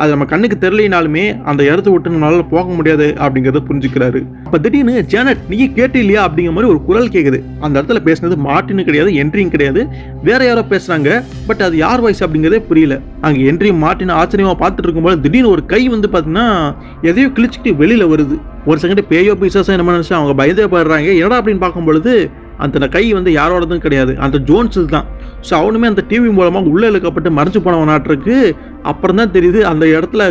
அது நம்ம கண்ணுக்கு தெரியலினாலுமே அந்த இடத்த விட்டு நம்மளால போக முடியாது அப்படிங்கிறத புரிஞ்சுக்கிறாரு. அப்போ திடீர்னு ஜானட் நீ கேட்டு இல்லையா அப்படிங்கிற மாதிரி ஒரு குரல் கேட்குது. அந்த இடத்துல பேசுனது மார்ட்டினும் கிடையாது, என்ட்ரியும் கிடையாது, வேற யாரோ பேசுகிறாங்க. பட் அது யார் வாய்ஸ் அப்படிங்கிறதே புரியல. அங்கே என்ட்ரியும் மார்ட்டின் ஆச்சரியமாக பார்த்துட்டு இருக்கும்போது திடீர்னு ஒரு கை வந்து பார்த்தீங்கன்னா எதையோ கிழிச்சிட்டு வெளியில் வருது. ஒரு செகண்ட் பேயோ பிசாசோ என்ன நினச்சா அவங்க பயந்தே போயிடுறாங்க. என்னடா அப்படின்னு பார்க்கும் பொழுது அந்த கை வந்து யாரோடதும் கிடையாது, அந்த ஜோன்ஸ் தான். ஸோ அவனுமே அந்த டிவி மூலமாக உள்ளே இழுக்கப்பட்டு மறைஞ்சு போனவனாட்டிருக்கு. அப்புறம் தான் தெரியுது அந்த இடத்துல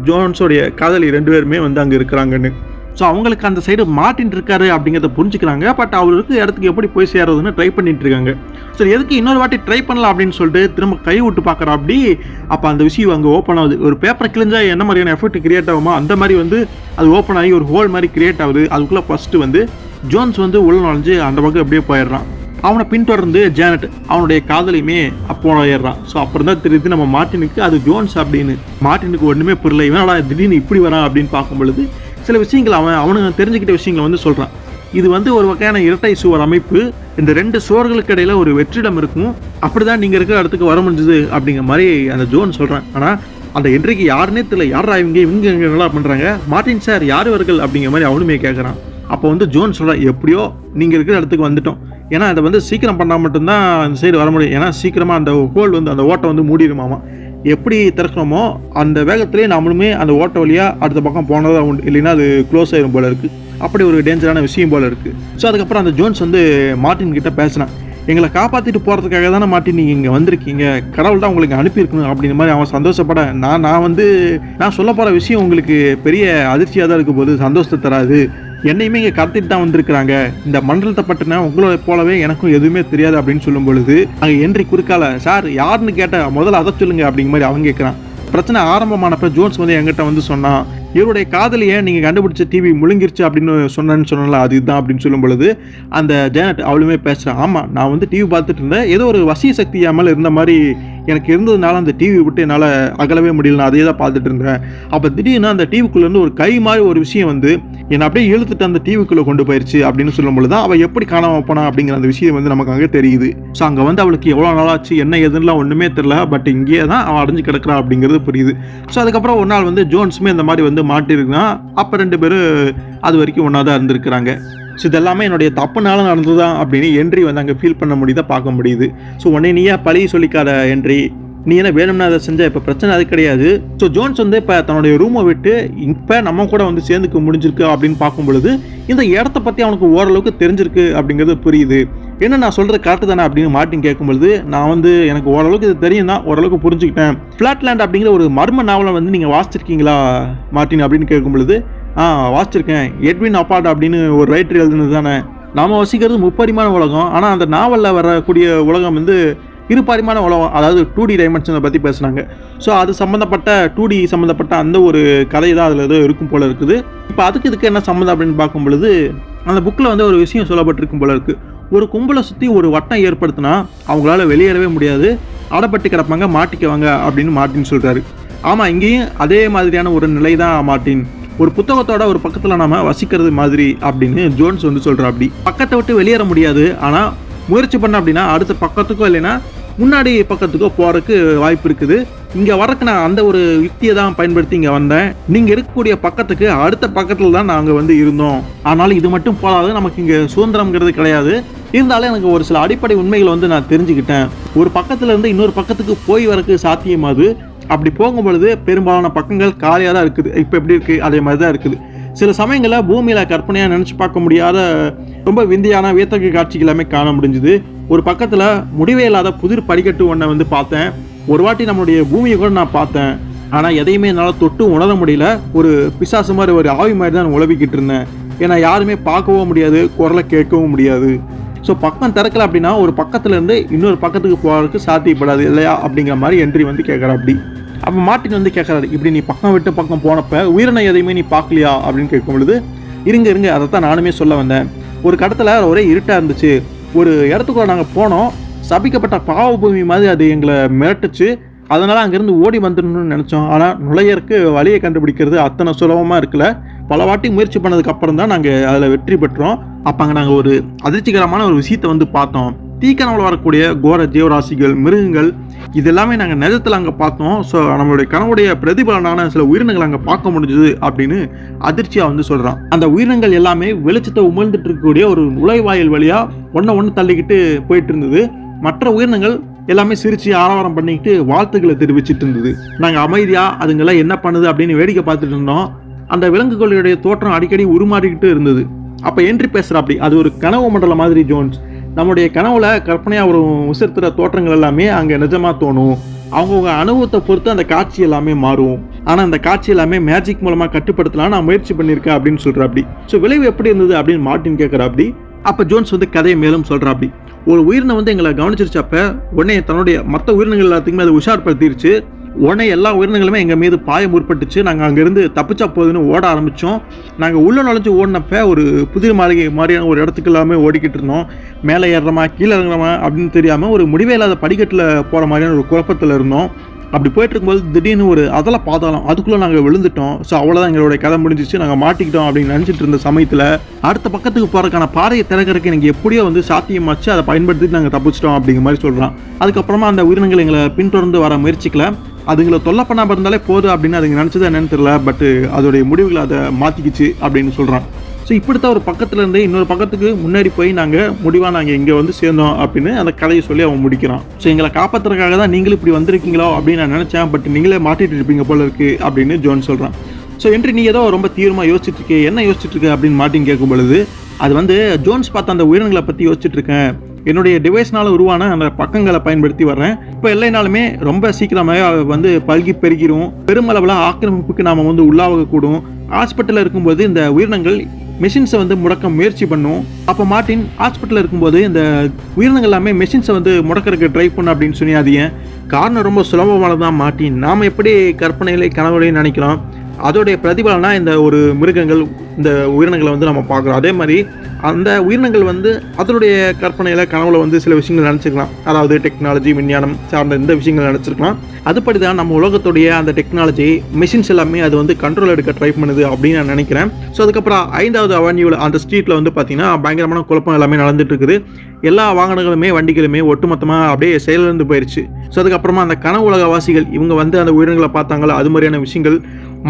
ஜோன்ஸோடைய காதலி 2 பேருமே வந்து அங்கே இருக்கிறாங்கன்னு. ஸோ அவங்களுக்கு அந்த சைடு மார்ட்டின் இருக்காரு அப்படிங்கிறத புரிஞ்சுக்கிறாங்க. பட் அவருக்கு இடத்துக்கு எப்படி போய் சேர்றதுன்னு ட்ரை பண்ணிட்டு இருக்காங்க. சரி எதுக்கு இன்னொரு வாட்டி ட்ரை பண்ணலாம் அப்படின்னு சொல்லிட்டு திரும்ப கை விட்டு பார்க்குறா. அப்படி அப்போ அந்த விஷயம் அங்கே ஓப்பன் ஆகுது. ஒரு பேப்பரை கிழிஞ்சா என்ன மாதிரியான எஃபெக்ட் கிரியேட் ஆகுமோ அந்த மாதிரி வந்து அது ஓப்பன் ஆகி ஒரு ஹோல் மாதிரி கிரியேட் ஆகுது. அதுக்குள்ளே ஃபஸ்ட்டு வந்து ஜோன்ஸ் வந்து உள்ள நுழைஞ்சு அந்த பக்கம் அப்படியே போயிடுறான். அவனை பின்தொடர்ந்து ஜானட் அவனுடைய காதலியுமே அப்போ ஏறான். ஸோ அப்புறம் தான் தெரியுது நம்ம மார்ட்டினுக்கு அது ஜோன்ஸ் அப்படின்னு. மார்ட்டினுக்கு ஒன்றுமே புரியல, இவனடா திடீர்னு இப்படி வரான் அப்படின்னு பார்க்கும் பொழுது சில விஷயங்கள் அவனுக்கு தெரிஞ்சுக்கிட்ட விஷயங்களை வந்து சொல்கிறான். இது வந்து ஒரு வகையான இரட்டை சுவர் அமைப்பு, இந்த 2 சுவர்களுக்கு இடையில ஒரு வெற்றிடம் இருக்கும், அப்படிதான் நீங்கள் இருக்கிற இடத்துக்கு வர முடிஞ்சுது அப்படிங்கிற மாதிரி அந்த ஜோன் சொல்கிறான். ஆனால் அந்த என்ட்ரிக்கு யாருன்னே தெரியல, யாரா இவங்க நல்லா பண்ணுறாங்க, மார்ட்டின் சார் யார் இவர்கள் அப்படிங்கிற மாதிரி அவனுமே கேட்குறான். அப்போ வந்து ஜோன் சொல்கிறான், எப்படியோ நீங்கள் இருக்கிற இடத்துக்கு வந்துட்டோம், ஏன்னா அதை வந்து சீக்கிரம் பண்ணால் மட்டும்தான் அந்த சைடு வர முடியும், ஏன்னா சீக்கிரமாக அந்த ஹோல் வந்து அந்த ஓட்டை வந்து மூடிடுமாமா. எப்படி திறக்கணுமோ அந்த வேகத்திலே நம்மளுமே அந்த ஓட்ட வழியாக அடுத்த பக்கம் போனதாக உண்டு, இல்லைன்னா அது க்ளோஸ் ஆயிரும் போல இருக்குது. அப்படி ஒரு டேஞ்சரான விஷயம் போல இருக்குது. ஸோ அதுக்கப்புறம் அந்த ஜோன்ஸ் வந்து மார்ட்டின் கிட்ட பேசினான், எங்களை காப்பாற்றிட்டு போகிறதுக்காக தானே மார்ட்டின் நீங்கள் இங்கே வந்திருக்கீங்க, கடவுள் தான் உங்களுக்கு அனுப்பியிருக்கணும் அப்படிங்கிற மாதிரி அவன் சந்தோஷப்பட, நான் சொல்ல போகிற விஷயம் உங்களுக்கு பெரிய அதிர்ச்சியாக தான் இருக்கும் போது சந்தோஷத்தை தராது, என்னையுமே இங்கே கடத்திட்டு தான் வந்திருக்கிறாங்க, இந்த மண்டலத்தை பற்றின உங்களை போலவே எனக்கும் எதுவுமே தெரியாது அப்படின்னு சொல்லும் பொழுது அங்கே என்ட்ரி குறுக்கால, சார் யாருன்னு கேட்ட முதல்ல அதை சொல்லுங்க அப்படிங்கிற மாதிரி அவன் கேட்குறான். பிரச்சனை ஆரம்பமானப்ப ஜோன்ஸ் வந்து என்கிட்ட வந்து சொன்னான், இவருடைய காதலியை நீங்கள் கண்டுபிடிச்ச டிவி முழுங்கிருச்சு அப்படின்னு சொன்னல, அதுதான் அப்படின்னு சொல்லும் பொழுது அந்த ஜேனட் அவளுமே பேசுகிறேன், ஆமாம் நான் வந்து டிவி பார்த்துட்டு இருந்தேன், ஏதோ ஒரு வசிய சக்தி மேலே இருந்த மாதிரி எனக்கு இருந்ததுனால அந்த டிவி விட்டு என்னால் அகலவே முடியல, நான் அதே தான் பார்த்துட்டு இருந்தேன். அப்போ திடீர்னு அந்த டிவிக்குள்ளேருந்து ஒரு கை மாதிரி ஒரு விஷயம் வந்து என்னை அப்படியே இழுத்துட்டு அந்த டிவிக்குள்ளே கொண்டு போயிடுச்சு அப்படின்னு சொல்லும் பொழுது தான் அவள் எப்படி காணாமல் போனா அப்படிங்கிற அந்த விஷயம் வந்து நமக்கு அங்கே தெரியுது. ஸோ அங்கே வந்து அவளுக்கு எவ்வளோ நாளாச்சு என்ன எதுலாம் ஒன்றுமே தெரியல, பட் இங்கேயே தான் அவள் அடைஞ்சு கிடக்கிறா அப்படிங்கிறது புரியுது. ஸோ அதுக்கப்புறம் ஒரு நாள் வந்து ஜோன்ஸுமே இந்த மாதிரி வந்து மாட்டிருக்கான். அப்போ 2 பேரும் அது வரைக்கும் ஒன்றா தான் இருந்திருக்கிறாங்க. ஸோ இதெல்லாமே என்னுடைய தப்புனால நடந்ததுதான் அப்படின்னு என்ட்ரி வந்து அங்கே ஃபீல் பண்ண முடியுதா, பார்க்க முடியுது. ஸோ உடனே நீயா பழிய சொல்லிக்காத என்ட்ரி, நீ என்ன வேணும்னா அதை செஞ்ச, இப்போ பிரச்சனை அது கிடையாது. ஸோ ஜோன்ஸ் வந்து இப்போ தன்னுடைய ரூமை விட்டு இப்போ நம்ம கூட வந்து சேர்ந்துக்க முடிஞ்சிருக்கு அப்படின்னு பார்க்கும் பொழுது இந்த இடத்த பற்றி அவனுக்கு ஓரளவுக்கு தெரிஞ்சிருக்கு அப்படிங்கிறது புரியுது. என்ன நான் சொல்கிறது கரெக்டு தானே அப்படின்னு மார்ட்டின் கேட்கும்பொழுது, நான் வந்து எனக்கு ஓரளவுக்கு இது தெரியும் தான், ஓரளவுக்கு புரிஞ்சுக்கிட்டேன். ஃப்ளாட்லேண்ட் அப்படிங்கிற ஒரு மர்ம நாவலை வந்து நீங்கள் வாசிச்சிருக்கீங்களா மார்ட்டின் அப்படின்னு கேட்கும் பொழுது, வாசிச்சிருக்கேன், எட்வின் அப்பார்ட் அப்படின்னு ஒரு ரைட்டர் எழுதுனது தானே. நாம் வசிக்கிறது 3 உலகம், ஆனால் அந்த நாவலில் வரக்கூடிய உலகம் வந்து 2 உலகம், அதாவது 2D டைமென்ஷனை பற்றி பேசுனாங்க. ஸோ அது சம்மந்தப்பட்ட 2D சம்மந்தப்பட்ட அந்த ஒரு கதை தான் அதில் ஏதோ இருக்கும் போல இருக்குது. இப்போ இதுக்கு என்ன சம்மந்தம் அப்படின்னு பார்க்கும் பொழுது அந்த புக்கில் வந்து ஒரு விஷயம் சொல்லப்பட்டிருக்கும் போல இருக்குது. ஒரு கும்பலை சுற்றி ஒரு வட்டம் ஏற்படுத்தினா அவங்களால வெளியேறவே முடியாது, அடப்பட்டு கிடப்பாங்க, மாட்டிக்குவாங்க அப்படின்னு மார்ட்டின் சொல்கிறாரு. ஆமாம், இங்கேயும் அதே மாதிரியான ஒரு நிலை தான் மார்ட்டின், ஒரு புத்தகத்தோட ஒரு பக்கத்தில் நாம வசிக்கிறது மாதிரி அப்படின்னு ஜோன்ஸ் வந்து சொல்கிறா. அப்படி பக்கத்தை விட்டு வெளியேற முடியாது, ஆனால் முயற்சி பண்ண அப்படின்னா அடுத்த பக்கத்துக்கோ இல்லைன்னா முன்னாடி பக்கத்துக்கோ போகிறதுக்கு வாய்ப்பு இருக்குது. இங்கே வரக்கு நான் அந்த ஒரு யுக்தியை தான் பயன்படுத்தி இங்கே வந்தேன். நீங்கள் இருக்கக்கூடிய பக்கத்துக்கு அடுத்த பக்கத்தில் தான் நாங்கள் வந்து இருந்தோம். ஆனாலும் இது மட்டும் போதாது, நமக்கு இங்கே சுதந்திரம்ங்கிறது கிடையாது. இருந்தாலும் எனக்கு ஒரு சில அடிப்படை உண்மைகளை வந்து நான் தெரிஞ்சுக்கிட்டேன். ஒரு பக்கத்துல இருந்து இன்னொரு பக்கத்துக்கு போய் வரக்கு சாத்தியமாது. அப்படி போகும்பொழுது பெரும்பாலான பக்கங்கள் காலியாக தான் இருக்குது. இப்போ எப்படி இருக்குது அதே மாதிரி தான் இருக்குது. சில சமயங்களில் பூமியில் கற்பனையாக நினச்சி பார்க்க முடியாத ரொம்ப விந்தியான வியத்தகு காட்சிகள் எல்லாமே காண முடிஞ்சுது. ஒரு பக்கத்தில் முடிவே இல்லாத புதிர் படிக்கட்டு ஒன்றை வந்து பார்த்தேன். ஒரு வாட்டி நம்மளுடைய பூமியை கூட நான் பார்த்தேன், ஆனால் எதையுமே என்னால் தொட்டு உணர முடியல. ஒரு பிசாசு மாதிரி ஒரு ஆவி மாதிரி தான் உழவிக்கிட்டு இருந்தேன். ஏன்னா யாருமே பார்க்கவும் முடியாது, குரலை கேட்கவும் முடியாது. ஸோ பக்கம் திறக்கல அப்படின்னா ஒரு பக்கத்துலேருந்து இன்னொரு பக்கத்துக்கு போகிறதுக்கு சாத்தியப்படாது இல்லையா அப்படிங்கிற மாதிரி என்ட்ரி வந்து கேட்குறா. அப்போ மார்ட்டின் வந்து கேட்குறாரு, இப்படி நீ பக்கம் விட்டு பக்கம் போனப்போ உயிரினை எதையுமே நீ பார்க்கலையா அப்படின்னு கேட்கும் பொழுது, இருங்க அதைத்தான் நானுமே சொல்ல வந்தேன். ஒரு கடத்தில் ஒரே இருட்டாக இருந்துச்சு. ஒரு இடத்துக்குள்ள நாங்கள் போனோம், சபிக்கப்பட்ட பாவ பூமி மாதிரி அது எங்களை மிரட்டுச்சு. அதனால் அங்கேருந்து ஓடி வந்துடணும்னு நினச்சோம். ஆனால் நுழையருக்கு வழியை கண்டுபிடிக்கிறது அத்தனை சுலபமாக இருக்குல்ல. பல வாட்டி முயற்சி பண்ணதுக்கு அப்புறம் தான் நாங்கள் அதில் வெற்றி பெற்றோம். அப்போ அங்கே நாங்கள் ஒரு அதிர்ச்சிகரமான ஒரு விஷயத்தை வந்து பார்த்தோம். தீக்கனவில் வரக்கூடிய கோர ஜீவராசிகள், மிருகங்கள், இது எல்லாமே நாங்கள் நிஜத்தில் அங்கே பார்த்தோம். ஸோ நம்மளுடைய கனவுடைய பிரதிபலனான சில உயிரினங்கள் அங்கே பார்க்க முடிஞ்சுது அப்படின்னு அதிர்ச்சியாக வந்து சொல்கிறான். அந்த உயிரினங்கள் எல்லாமே வெளிச்சத்தை உமிழ்ந்துட்டு இருக்கக்கூடிய ஒரு நுழைவாயில் வழியாக ஒன்று தள்ளிக்கிட்டு போயிட்டு இருந்தது. மற்ற உயிரினங்கள் எல்லாமே சிரிச்சு ஆரவாரம் பண்ணிக்கிட்டு வாழ்த்துக்களை தெரிவிச்சிட்டு இருந்தது. நாங்கள் அமைதியாக அதுங்கெல்லாம் என்ன பண்ணுது அப்படின்னு வேடிக்கை பார்த்துட்டு இருந்தோம். அந்த விலங்குகளுடைய தோற்றம் அடிக்கடி உருமாறிக்கிட்டு இருந்தது. அப்போ என்ட்ரி பேசுகிறா. அப்படி அது ஒரு கனவு மண்டலம் மாதிரி ஜோன்ஸ். நம்முடைய கனவுல கற்பனையாக ஒரு உசிர்த்துற தோற்றங்கள் எல்லாமே அங்கே நிஜமாக தோணும். அவங்கவுங்க அனுபவத்தை பொறுத்து அந்த காட்சி எல்லாமே மாறும். ஆனால் அந்த காட்சி எல்லாமே மேஜிக் மூலமாக கட்டுப்படுத்தலாம் நான் முயற்சி பண்ணியிருக்கேன் அப்படின்னு சொல்கிறா. ஸோ விளைவு எப்படி இருந்தது அப்படின்னு மார்ட்டின் கேட்குறா. அப்போ ஜோன்ஸ் வந்து கதையை மேலும் சொல்கிறா. ஒரு உயிரினை வந்து எங்களை கவனிச்சிருச்சப்ப உடனே தன்னுடைய மற்ற உயிரினங்கள் எல்லாத்துக்குமே அதை உஷார்படுத்திருச்சு. உடனே எல்லா உயிரினங்களுமே எங்கள் மீது பாயம் முற்பட்டுச்சு. நாங்கள் அங்கேருந்து தப்பிச்சா போகுதுன்னு ஓட ஆரம்பித்தோம். நாங்கள் உள்ளே நுழைஞ்சு ஓடினப்ப ஒரு புதிர் மாளிகை மாதிரியான ஒரு இடத்துக்கு எல்லாமே ஓடிக்கிட்டு இருந்தோம். மேலே ஏறுறோமா கீழே இறங்குறோமா அப்படின்னு தெரியாமல் ஒரு முடிவே இல்லாத படிக்கட்டில் போகிற மாதிரியான ஒரு குழப்பத்தில் இருந்தோம். அப்படி போயிட்டு இருக்கும்போது திடீர்னு ஒரு அதெல்லாம் பார்த்தாலும் அதுக்குள்ளே நாங்கள் விழுந்துட்டோம். ஸோ அவ்வளோதான், எங்களுடைய கதை முடிஞ்சிச்சு, நாங்கள் மாட்டிக்கிட்டோம் அப்படின்னு நினச்சிட்டு இருந்த சமயத்தில் அடுத்த பக்கத்துக்கு போகிறதுக்கான பாதையை திறக்கிறதுக்கு எனக்கு எப்படியோ வந்து சாத்தியமாச்சு. அதை பயன்படுத்திட்டு நாங்கள் தப்பிச்சிட்டோம் அப்படிங்கிற மாதிரி சொல்கிறான். அதுக்கப்புறமா அந்த உயிரினங்கள் எங்களை பின்தொடர்ந்து வர முயற்சிக்கல. அதுங்களை தொல்லை பண்ணாமல் இருந்தாலே போதும் அப்படின்னு அதுங்க நினச்சது என்னன்னு தெரியல. பட் அதோடைய முடிவுகளை அதை மாற்றிக்கிச்சு அப்படின்னு சொல்கிறான். ஸோ இப்படித்தான் ஒரு பக்கத்தில் இருந்து இன்னொரு பக்கத்துக்கு முன்னாடி போய் நாங்கள் இங்கே வந்து சேர்ந்தோம் அப்படின்னு அந்த கதையை சொல்லி அவன் முடிக்கிறான். ஸோ எங்களை காப்பாற்றுறதுக்காக தான் நீங்களும் இப்படி வந்திருக்கீங்களோ அப்படின்னு நான் நினச்சேன். பட் நீங்களே மாட்டிட்டு இருப்பீங்க போல இருக்கு அப்படின்னு ஜோன் சொல்கிறான். ஸோ என்று நீ ஏதோ ரொம்ப தீவிரமாக யோசிச்சுட்டு இருக்கே, என்ன யோசிச்சுட்டு இருக்க அப்படின்னு மார்ட்டின் கேட்கும் பொழுது, அது வந்து ஜோன்ஸ் பார்த்த அந்த உயிரினங்களை பற்றி யோசிச்சுட்டு இருக்கேன். என்னுடைய டிவைஸ்னால உருவான அந்த பக்கங்களை பயன்படுத்தி வர்றேன். இப்போ இல்லைனாலுமே ரொம்ப சீக்கிரமாக வந்து பல்கி பெருகிரும். பெருமளவில் ஆக்கிரமிப்புக்கு நாம் வந்து உள்ளாகக்கூடும். ஹாஸ்பிட்டலில் இருக்கும்போது இந்த உயிரினங்கள் மெஷின்ஸை வந்து முடக்க முயற்சி பண்ணும். அப்போ மார்ட்டின் ஹாஸ்பிட்டலில் இருக்கும்போது இந்த உயிரினங்கள் எல்லாமே மெஷின்ஸை வந்து முடக்கிறதுக்கு ட்ரை பண்ணும் அப்படின்னு சொல்லி, அது ஏன் காரணம் ரொம்ப சுலபமானதான் மார்ட்டின். நாம் எப்படி கற்பனையிலே கனவுலையும் நினைக்கிறோம், அதோடைய பிரதிபலனா இந்த ஒரு மிருகங்கள் இந்த உயிரினங்களை வந்து நம்ம பார்க்குறோம். அதே மாதிரி அந்த உயிரினங்கள் வந்து அதனுடைய கற்பனையில் கனவுல வந்து சில விஷயங்கள் நினச்சிக்கலாம். அதாவது டெக்னாலஜி விஞ்ஞானம் சார்ந்த இந்த விஷயங்கள் நினச்சிருக்கலாம். அதுபடி தான் நம்ம உலகத்துடைய அந்த டெக்னாலஜி மெஷின்ஸ் எல்லாமே அது வந்து கண்ட்ரோல் எடுக்க ட்ரை பண்ணுது அப்படின்னு நான் நினைக்கிறேன். ஸோ அதுக்கப்புறம் 5வது அவென்யூவில் அந்த ஸ்ட்ரீட்டில் வந்து பார்த்தீங்கன்னா பயங்கரமான குழப்பம் எல்லாமே நடந்துட்டு இருக்குது. எல்லா வாகனங்களுமே வண்டிகளுமே ஒட்டுமொத்தமாக அப்படியே செயலிழந்து போயிடுச்சு. ஸோ அதுக்கப்புறமா அந்த கனவு உலகவாசிகள் இவங்க வந்து அந்த உயிரினங்களை பார்த்தாங்களா, அது மாதிரியான விஷயங்கள்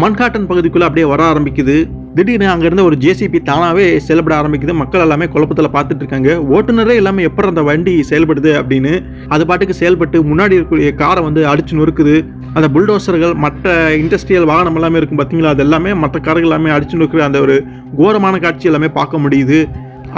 மன்ஹாட்டன் பகுதிக்குள்ளே அப்படியே வர ஆரம்பிக்குது. திடீர்னு அங்கேருந்து ஒரு ஜேசிபி தானாகவே செயல்பட ஆரம்பிக்குது. மக்கள் எல்லாமே குழப்பத்தில் பார்த்துட்டு இருக்காங்க. ஓட்டுநரே எல்லாமே எப்போ அந்த வண்டி செயல்படுது அப்படின்னு அது பாட்டுக்கு செயல்பட்டு முன்னாடி இருக்கக்கூடிய காரை வந்து அடிச்சு நொறுக்குது. அந்த புல்டோசர்கள் மற்ற இண்டஸ்ட்ரியல் வாகனம் எல்லாமே இருக்கும் பார்த்தீங்களா, அது எல்லாமே மற்ற கார்கள் எல்லாமே அடிச்சு நொறுக்குற அந்த ஒரு கோரமான காட்சி எல்லாமே பார்க்க முடியுது.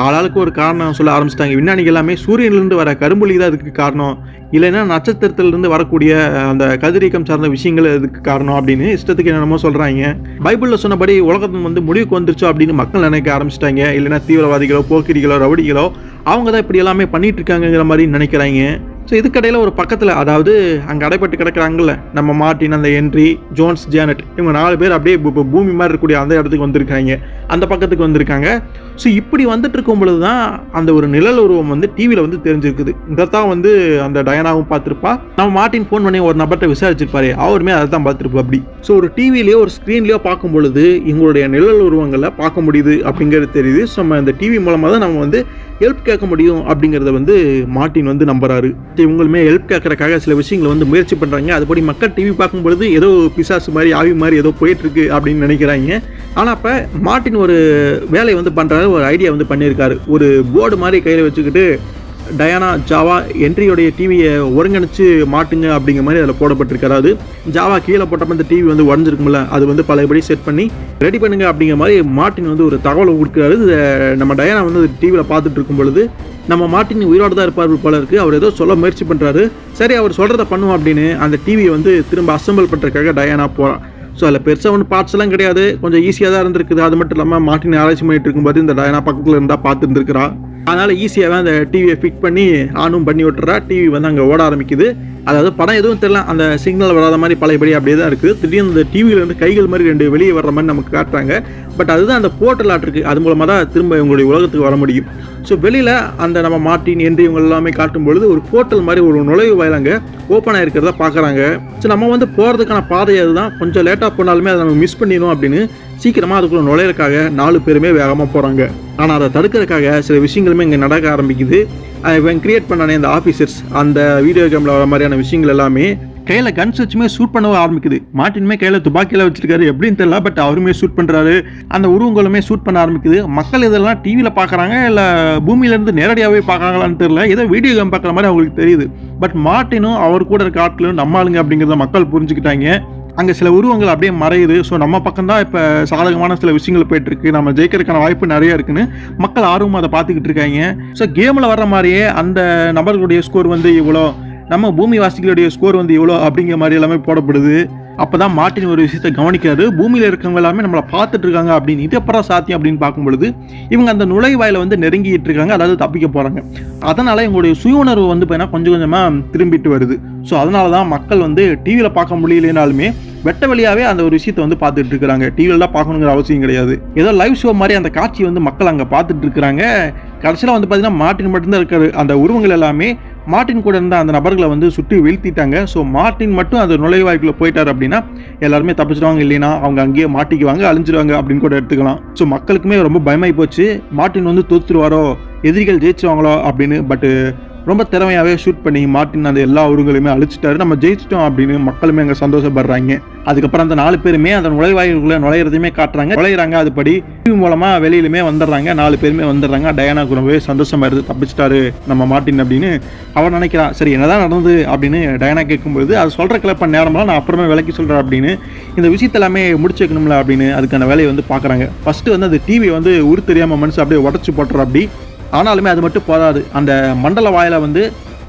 ஆளாளுக்கு ஒரு காரணம் சொல்ல ஆரம்பிச்சிட்டாங்க. விஞ்ஞானிகள் எல்லாமே சூரியனிலிருந்து வர கரும்புலி தான் அதுக்கு காரணம், இல்லைன்னா நட்சத்திரத்திலிருந்து வரக்கூடிய அந்த கதிரியக்கம் சார்ந்த விஷயங்கள் அதுக்கு காரணம் அப்படின்னு இஷ்டத்துக்கு என்னென்னமோ சொல்கிறாங்க. பைபிளில் சொன்னபடி உலகத்தின் வந்து முடிவுக்கு வந்துருச்சோ அப்படின்னு மக்கள் நினைக்க ஆரம்பிச்சிட்டாங்க. இல்லைன்னா தீவிரவாதிகளோ போக்கிரிகளோ ரவுடிகளோ அவங்க தான் இப்படி எல்லாமே பண்ணிட்டு இருக்காங்கிற மாதிரி நினைக்கிறாங்க. ஸோ இதுக்கடையில் ஒரு பக்கத்தில், அதாவது அங்கே அடைப்பட்டு கிடக்கிறாங்கல்ல நம்ம மார்ட்டின், அந்த ஹென்றி, ஜோன்ஸ், ஜானட், இவங்க 4 பேர் அப்படியே பூமி மாதிரி இருக்கக்கூடிய அந்த இடத்துக்கு வந்திருக்காங்க, அந்த பக்கத்துக்கு வந்திருக்காங்க. ஸோ இப்படி வந்துட்டு இருக்கும் பொழுது தான் அந்த ஒரு நிழல் உருவம் வந்து டிவியில் வந்து தெரிஞ்சிருக்குது. இதைத்தான் வந்து அந்த டயானாவும் பார்த்துருப்பா. நம்ம மார்ட்டின் ஃபோன் பண்ணி ஒரு நபர்கிட்ட விசாரிச்சிருப்பாரு, அவருமே அதை தான் பார்த்துருப்பா. அப்படி ஸோ ஒரு டிவிலேயோ ஒரு ஸ்க்ரீன்லேயோ பார்க்கும் பொழுது இவங்களுடைய நிழல் உருவங்களை பார்க்க முடியுது அப்படிங்கிறது தெரியுது. ஸோ நம்ம இந்த டிவி மூலமாக தான் நம்ம வந்து ஹெல்ப் கேட்க முடியும் அப்படிங்கிறத வந்து மார்ட்டின் வந்து நம்புறாரு. இவங்களுமே ஹெல்ப் கேட்கறதுக்காக சில விஷயங்களை வந்து முயற்சி பண்ணுறாங்க. அதுபடி மக்கள் டிவி பார்க்கும்பொழுது ஏதோ பிசாசு மாதிரி ஆவி மாதிரி ஏதோ போயிட்டுருக்கு அப்படின்னு நினைக்கிறாங்க. ஆனால் அப்போ மார்ட்டின் ஒரு வேலையை வந்து பண்ணுறாரு, ஒரு ஐடியா வந்து பண்ணியிருக்காரு. ஒரு போர்டு மாதிரி கையில் வச்சுக்கிட்டு டயானா, ஜாவா, ஹென்ரியோடைய டிவியை ஒருங்கிணைச்சு மாட்டுங்க அப்படிங்கிற மாதிரி அதில் போடப்பட்டிருக்காரு. அது ஜாவா கீழே போட்டப்போ இந்த டிவி வந்து உடஞ்சிருக்கும்ல, அது வந்து பழையபடி செட் பண்ணி ரெடி பண்ணுங்க அப்படிங்கிற மாதிரி மார்ட்டின் வந்து ஒரு தகவலை கொடுக்குறாரு. நம்ம டயானா வந்து டிவியில் பார்த்துட்டு இருக்கும் பொழுது நம்ம மார்ட்டின் உயிரோடு தான் இருப்பார் போல இருக்குது. அவர் ஏதோ சொல்ல முயற்சி பண்ணுறாரு. சரி, அவர் சொல்கிறத பண்ணுவோம் அப்படின்னு அந்த டிவியை வந்து திரும்ப அசம்பிள் பண்ணுறதுக்காக டயானா போகிறான். ஸோ அதில் பெருசாக ஒன்று பார்ட்ஸ் எல்லாம் கிடையாது, கொஞ்சம் ஈஸியாக தான் இருந்திருக்குது. அது மட்டும் இல்லாமல் மார்ட்டின் ஆராய்ச்சி பண்ணிட்டு இருக்கும்போது இந்த டயானா பக்கத்தில் இருந்தால் பார்த்துருந்துருக்கிறா. அதனால் ஈஸியாகவே அந்த டிவியை ஃபிட் பண்ணி ஆனும் பண்ணி விட்டுறா. டிவி வந்து அங்கே ஓட ஆரம்பிக்குது. அதாவது படம் எதுவும் தெரியல, அந்த சிக்னல் வராத மாதிரி பழையபடி அப்படியே தான் இருக்குது. திடீர்னு அந்த டிவியிலேருந்து கைகள் மாதிரி 2 வெளியே வர்ற மாதிரி நமக்கு காட்டுறாங்க. பட் அதுதான் அந்த போர்ட்டல் ஆட்டிருக்கு, அது மூலமாக தான் திரும்ப இவங்களுடைய உலகத்துக்கு வர முடியும். ஸோ வெளியில் அந்த நம்ம மார்ட்டின், ஹென்றி இவங்க எல்லாமே காட்டும் பொழுது ஒரு போர்ட்டல் மாதிரி ஒரு நுழைவு வாயிலாங்க ஓப்பன் ஆகிருக்கிறத பார்க்குறாங்க. ஸோ நம்ம வந்து போகிறதுக்கான பாதை அதுதான், கொஞ்சம் லேட்டாக போனாலுமே அதை நம்ம மிஸ் பண்ணிடும் அப்படின்னு சீக்கிரமாக அதுக்குள்ளே நுழையிறதுக்காக 4 பேருமே வேகமாக போகிறாங்க. ஆனால் அதை தடுக்கிறதுக்காக சில விஷயங்களுமே இங்கே நடக்க ஆரம்பிக்குது. இவன் கிரியேட் பண்ணானே இந்த ஆஃபீஸர்ஸ், அந்த வீடியோ கேமில் வர மாதிரியான விஷயங்கள் எல்லாமே கையில் கன்ஸ் வச்சுமே ஷூட் பண்ணவே ஆரம்பிக்குது. மார்ட்டினுமே கையில் துப்பாக்கியில் வச்சிருக்காரு, எப்படின்னு தெரியல. பட் அவருமே ஷூட் பண்ணுறாரு. அந்த உருவங்களுமே ஷூட் பண்ண ஆரம்பிக்குது. மக்கள் இதெல்லாம் டிவியில் பார்க்குறாங்க, இல்லை பூமியிலேருந்து நேரடியாகவே பார்க்குறாங்களான்னு தெரியல. ஏதோ வீடியோ கேம் பார்க்குற மாதிரி அவங்களுக்கு தெரியுது. பட் மார்ட்டினும் அவர் கூட இருக்க ஆட்களும் நம்ம ஆளுங்க அப்படிங்கிறத மக்கள் புரிஞ்சுக்கிட்டாங்க. அங்கே சில உருவங்கள் அப்படியே மறையுது. ஸோ நம்ம பக்கம் தான் இப்போ சாதகமான சில விஷயங்கள் போயிட்டுருக்கு, நம்ம ஜெயிக்கிறதுக்கான வாய்ப்பு நிறைய இருக்குன்னு மக்கள் ஆர்வமாக அதை பார்த்துக்கிட்டு இருக்காங்க. ஸோ கேமில் வர்ற மாதிரியே அந்த நபர்களுடைய ஸ்கோர் வந்து இவ்வளோ, நம்ம பூமிவாசிகளுடைய ஸ்கோர் வந்து இவ்வளோ அப்படிங்கிற மாதிரி எல்லாமே போடப்படுது. அப்போ தான் மார்ட்டின் ஒரு விஷயத்தை கவனிக்கிறாரு. பூமியில் இருக்கவங்க எல்லாமே நம்மளை பார்த்துட்டு இருக்காங்க அப்படின்னு. இது எப்பறம் சாத்தியம் அப்படின்னு பார்க்கும்பொழுது இவங்க அந்த நுழைவாயில வந்து நெருங்கிட்டு இருக்காங்க, அதாவது தப்பிக்க போகிறாங்க. அதனால் இவங்களுடைய சுய உணர்வு வந்து பார்த்தீங்கன்னா கொஞ்சம் கொஞ்சமாக திரும்பிட்டு வருது. ஸோ அதனால தான் மக்கள் வந்து டிவியில் பார்க்க முடியலனாலுமே வெட்ட வழியாகவே அந்த ஒரு விஷயத்தை வந்து பார்த்துட்டு இருக்கிறாங்க. டிவியில் தான் பார்க்கணுங்கிற அவசியம் கிடையாது. ஏதோ லைவ் ஷோ மாதிரி அந்த காட்சி வந்து மக்கள் அங்கே பார்த்துட்டு இருக்கிறாங்க. கடைசியில் வந்து பார்த்தீங்கன்னா மார்ட்டின் மட்டும்தான் இருக்காரு. அந்த உருவங்கள் எல்லாமே மார்ட்டின் கூட இருந்த அந்த நபர்களை வந்து சுற்றி வீழ்த்திட்டாங்க. ஸோ மார்ட்டின் மட்டும் அந்த நுழைவாய்க்குள்ளே போயிட்டார் அப்படின்னா எல்லாருமே தப்பிச்சிடுவாங்க, இல்லைன்னா அவங்க அங்கேயே மாட்டிக்குவாங்க, அழிஞ்சிடுவாங்க அப்படின்னு கூட எடுத்துக்கலாம். ஸோ மக்களுக்குமே ரொம்ப பயமாகி போச்சு, மார்ட்டின் வந்து தோத்துருவாரோ, எதிரிகள் ஜெயிச்சிருவாங்களோ அப்படின்னு. பட் ரொம்ப திறமையாகவே ஷூட் பண்ணி மார்ட்டின் அந்த எல்லா ஊர்களையுமே அழிச்சிட்டாரு. நம்ம ஜெயிச்சிட்டோம் அப்படின்னு மக்களுமே அங்கே சந்தோஷப்படுறாங்க. அதுக்கப்புறம் அந்த 4 பேருமே அந்த நுழைவாயிலுக்குள்ளே நுழையிறதுமே காட்டுறாங்க, நுழையிறாங்க. அதுபடி டிவி மூலமாக வெளியிலுமே வந்துடுறாங்க. 4 பேருமே வந்துடுறாங்க. டயானாக்கு ரொம்பவே சந்தோஷமா இருந்து தப்பிச்சிட்டாரு நம்ம மார்ட்டின் அப்படின்னு அவன் நினைக்கிறான். சரி என்னதான் நடந்தது அப்படின்னு டயானா கேட்கும்போது அது சொல்கிற கிளப்ப நேரமெல்லாம் நான் அப்புறமே விளக்கி சொல்கிறேன் அப்படின்னு இந்த விஷயத்த எல்லாமே முடிச்சு வைக்கணும்ல அப்படின்னு அதுக்கான வேலையை வந்து பார்க்குறாங்க. ஃபஸ்ட்டு வந்து அந்த டிவி வந்து உரு தெரியாமல் மனுஷன் அப்படியே உடச்சி போட்டுற அப்படி. ஆனாலுமே அது மட்டும் போதாது, அந்த மண்டல வாயில வந்து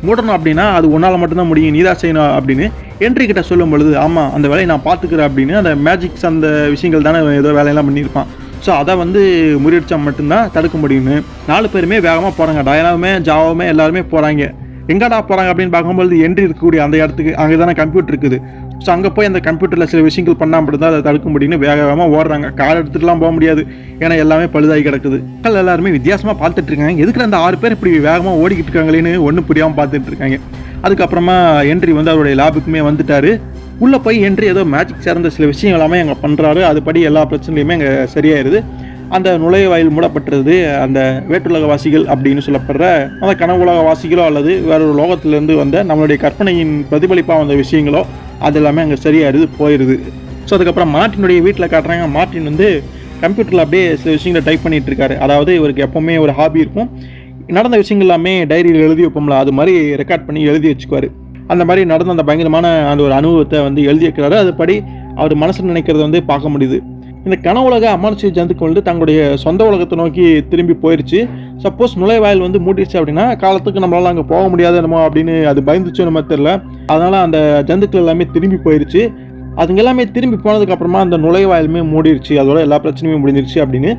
மூடணும் அப்படின்னா அது ஒன்றால் மட்டும்தான் முடியும், நீதான் செய்யணும் அப்படின்னு என்ட்ரி கிட்ட சொல்லும் பொழுது ஆமாம் அந்த வேலையை நான் பார்த்துக்கிறேன் அப்படின்னு அந்த மேஜிக்ஸ் அந்த விஷயங்கள் தானே ஏதோ வேலையெல்லாம் பண்ணியிருப்பான். ஸோ அதை வந்து முறியடிச்சா மட்டும்தான் தடுக்க முடியும்னு 4 பேருமே வேகமாக போகிறாங்க. டயானாவுமே ஜாவாவுமே எல்லாருமே போகிறாங்க. எங்கடா போகிறாங்க அப்படின்னு பார்க்கும்போது என்ட்ரி இருக்கக்கூடிய அந்த இடத்துக்கு அங்கே தானே கம்ப்யூட்டர் இருக்குது. ஸோ அங்கே போய் அந்த கம்ப்யூட்டரில் சில விஷயங்கள் பண்ணால் மட்டும்தான் அதை தடுக்க முடியும்னு வேகமாக ஓடுறாங்க. கார் எடுத்துகிட்டுலாம் போக முடியாது, ஏன்னா எல்லாமே பழுதாகி கிடக்குது. மக்கள் எல்லாருமே வித்தியாசமாக பார்த்துட்டு இருக்காங்க. எதுக்கு அந்த 6 பேர் இப்படி வேகமாக ஓடிக்கிட்டு இருக்காங்களேன்னு ஒன்றும் புரியாமல் பார்த்துட்டு இருக்காங்க. அதுக்கப்புறமா என்ட்ரி வந்து அவருடைய லேபுக்குமே வந்துட்டார். உள்ளே போய் என்ட்ரி ஏதோ மேஜிக் சார்ந்த சில விஷயங்கள் எல்லாமே அங்கே பண்ணுறாரு. அதுபடி எல்லா பிரச்சனையுமே அங்கே சரியாயிருது. அந்த நுழைவாயில் மூடப்பட்டுறது. அந்த வேற்றுலகவாசிகள் அப்படின்னு சொல்லப்படுற அந்த கனவு உலகவாசிகளோ அல்லது வேறொரு லோகத்திலேருந்து வந்த நம்மளுடைய கற்பனையின் பிரதிபலிப்பாக வந்த விஷயங்களோ அது எல்லாமே அங்கே சரியாயிருது, போயிடுது. ஸோ அதுக்கப்புறம் மார்ட்டினுடைய வீட்டில் காட்டுறாங்க. மார்ட்டின் வந்து கம்ப்யூட்டரில் அப்படியே சில விஷயங்களை டைப் பண்ணிகிட்டு இருக்காரு. அதாவது இவருக்கு எப்போவுமே ஒரு ஹாபி இருக்கும், நடந்த விஷயங்கள் எல்லாமே டைரியில் எழுதி வைப்போம்ல, அது மாதிரி ரெக்கார்ட் பண்ணி எழுதி வச்சுக்குவார். அந்த மாதிரி நடந்த அந்த பயங்கரமான அந்த ஒரு அனுபவத்தை வந்து எழுதி வைக்கிறாரு. அதுபடி அவர் மனசில் நினைக்கிறத வந்து பார்க்க முடியுது. இந்த கனவுலக அமானுஷ்ய ஜந்துக்கள் வந்து தங்களுடைய சொந்த உலகத்தை நோக்கி திரும்பி போயிடுச்சு. சப்போஸ் நுழைவாயில் வந்து மூடிடுச்சு அப்படின்னா காலத்துக்கு நம்மளால அங்கே போக முடியாது என்னமோ அப்படின்னு அது பயந்துச்சோ நம்ம தெரியல. அதனால அந்த ஜந்துக்கள் எல்லாமே திரும்பி போயிடுச்சு. அதுங்க எல்லாமே திரும்பி போனதுக்கு அப்புறமா அந்த நுழைவாயிலுமே மூடிடுச்சு, அதோட எல்லா பிரச்சனையுமே முடிஞ்சிருச்சு அப்படின்னு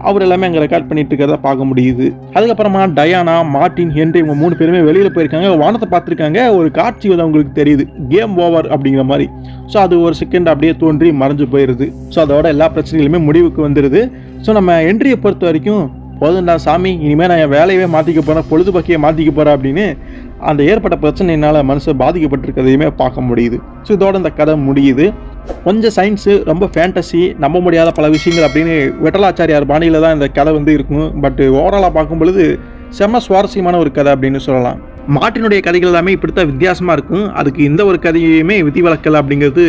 அவர் எல்லாமே அங்கே ரெக்கார்ட் பண்ணிட்டு இருக்கிறத பார்க்க முடியுது. அதுக்கப்புறமா டயானா, மார்ட்டின், ஹென்றி இவங்க 3 பேருமே வெளியில் போயிருக்காங்க. வானத்தை பார்த்துருக்காங்க. ஒரு காட்சி வந்து அவங்களுக்கு தெரியுது, கேம் ஓவர் அப்படிங்கிற மாதிரி. ஸோ அது ஒரு செகண்ட் அப்படியே தோன்றி மறைஞ்சு போயிடுது. ஸோ அதோட எல்லா பிரச்சனைகளுமே முடிவுக்கு வந்துடுது. ஸோ நம்ம என்ட்ரியை பொறுத்த வரைக்கும் போதும்டா சாமி, இனிமேல் நான் என் வேலையவே மாற்றிக்க போகிறேன், பொழுதுபோக்கையை மாற்றிக்க போகிறேன் அப்படின்னு அந்த ஏற்பட்ட பிரச்சனையினால் மனுஷன் பாதிக்கப்பட்டிருக்கிறதையுமே பார்க்க முடியுது. ஸோ இதோட இந்த கதை முடியுது. கொஞ்சம் சயின்ஸு, ரொம்ப ஃபேண்டசி, நம்ப முடியாத பல விஷயங்கள் அப்படின்னு விட்டலாச்சாரியார் பாணியில் தான் இந்த கதை வந்து இருக்கும். பட் ஓவராலாக பார்க்கும் பொழுது செம்ம சுவாரஸ்யமான ஒரு கதை அப்படின்னு சொல்லலாம். மார்ட்டினுடைய கதைகள் எல்லாமே இப்படித்தான் வித்தியாசமாக இருக்கும். அதுக்கு இந்த ஒரு கதையுமே விதிவிலக்கல் அப்படிங்கிறது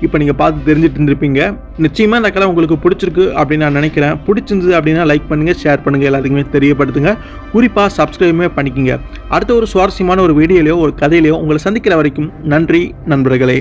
இப்போ நீங்கள் பார்த்து தெரிஞ்சுட்டு இருந்திருப்பீங்க. நிச்சயமாக இந்த கதை உங்களுக்கு பிடிச்சிருக்கு அப்படின்னு நான் நினைக்கிறேன். பிடிச்சிருந்தது அப்படின்னா லைக் பண்ணுங்கள், ஷேர் பண்ணுங்கள், எல்லாத்துக்குமே தெரியப்படுத்துங்க. குறிப்பாக சப்ஸ்கிரைபுமே பண்ணிக்கோங்க. அடுத்த ஒரு சுவாரஸ்யமான ஒரு வீடியோலையோ ஒரு கதையிலையோ உங்களை சந்திக்கிற வரைக்கும் நன்றி நண்பர்களே.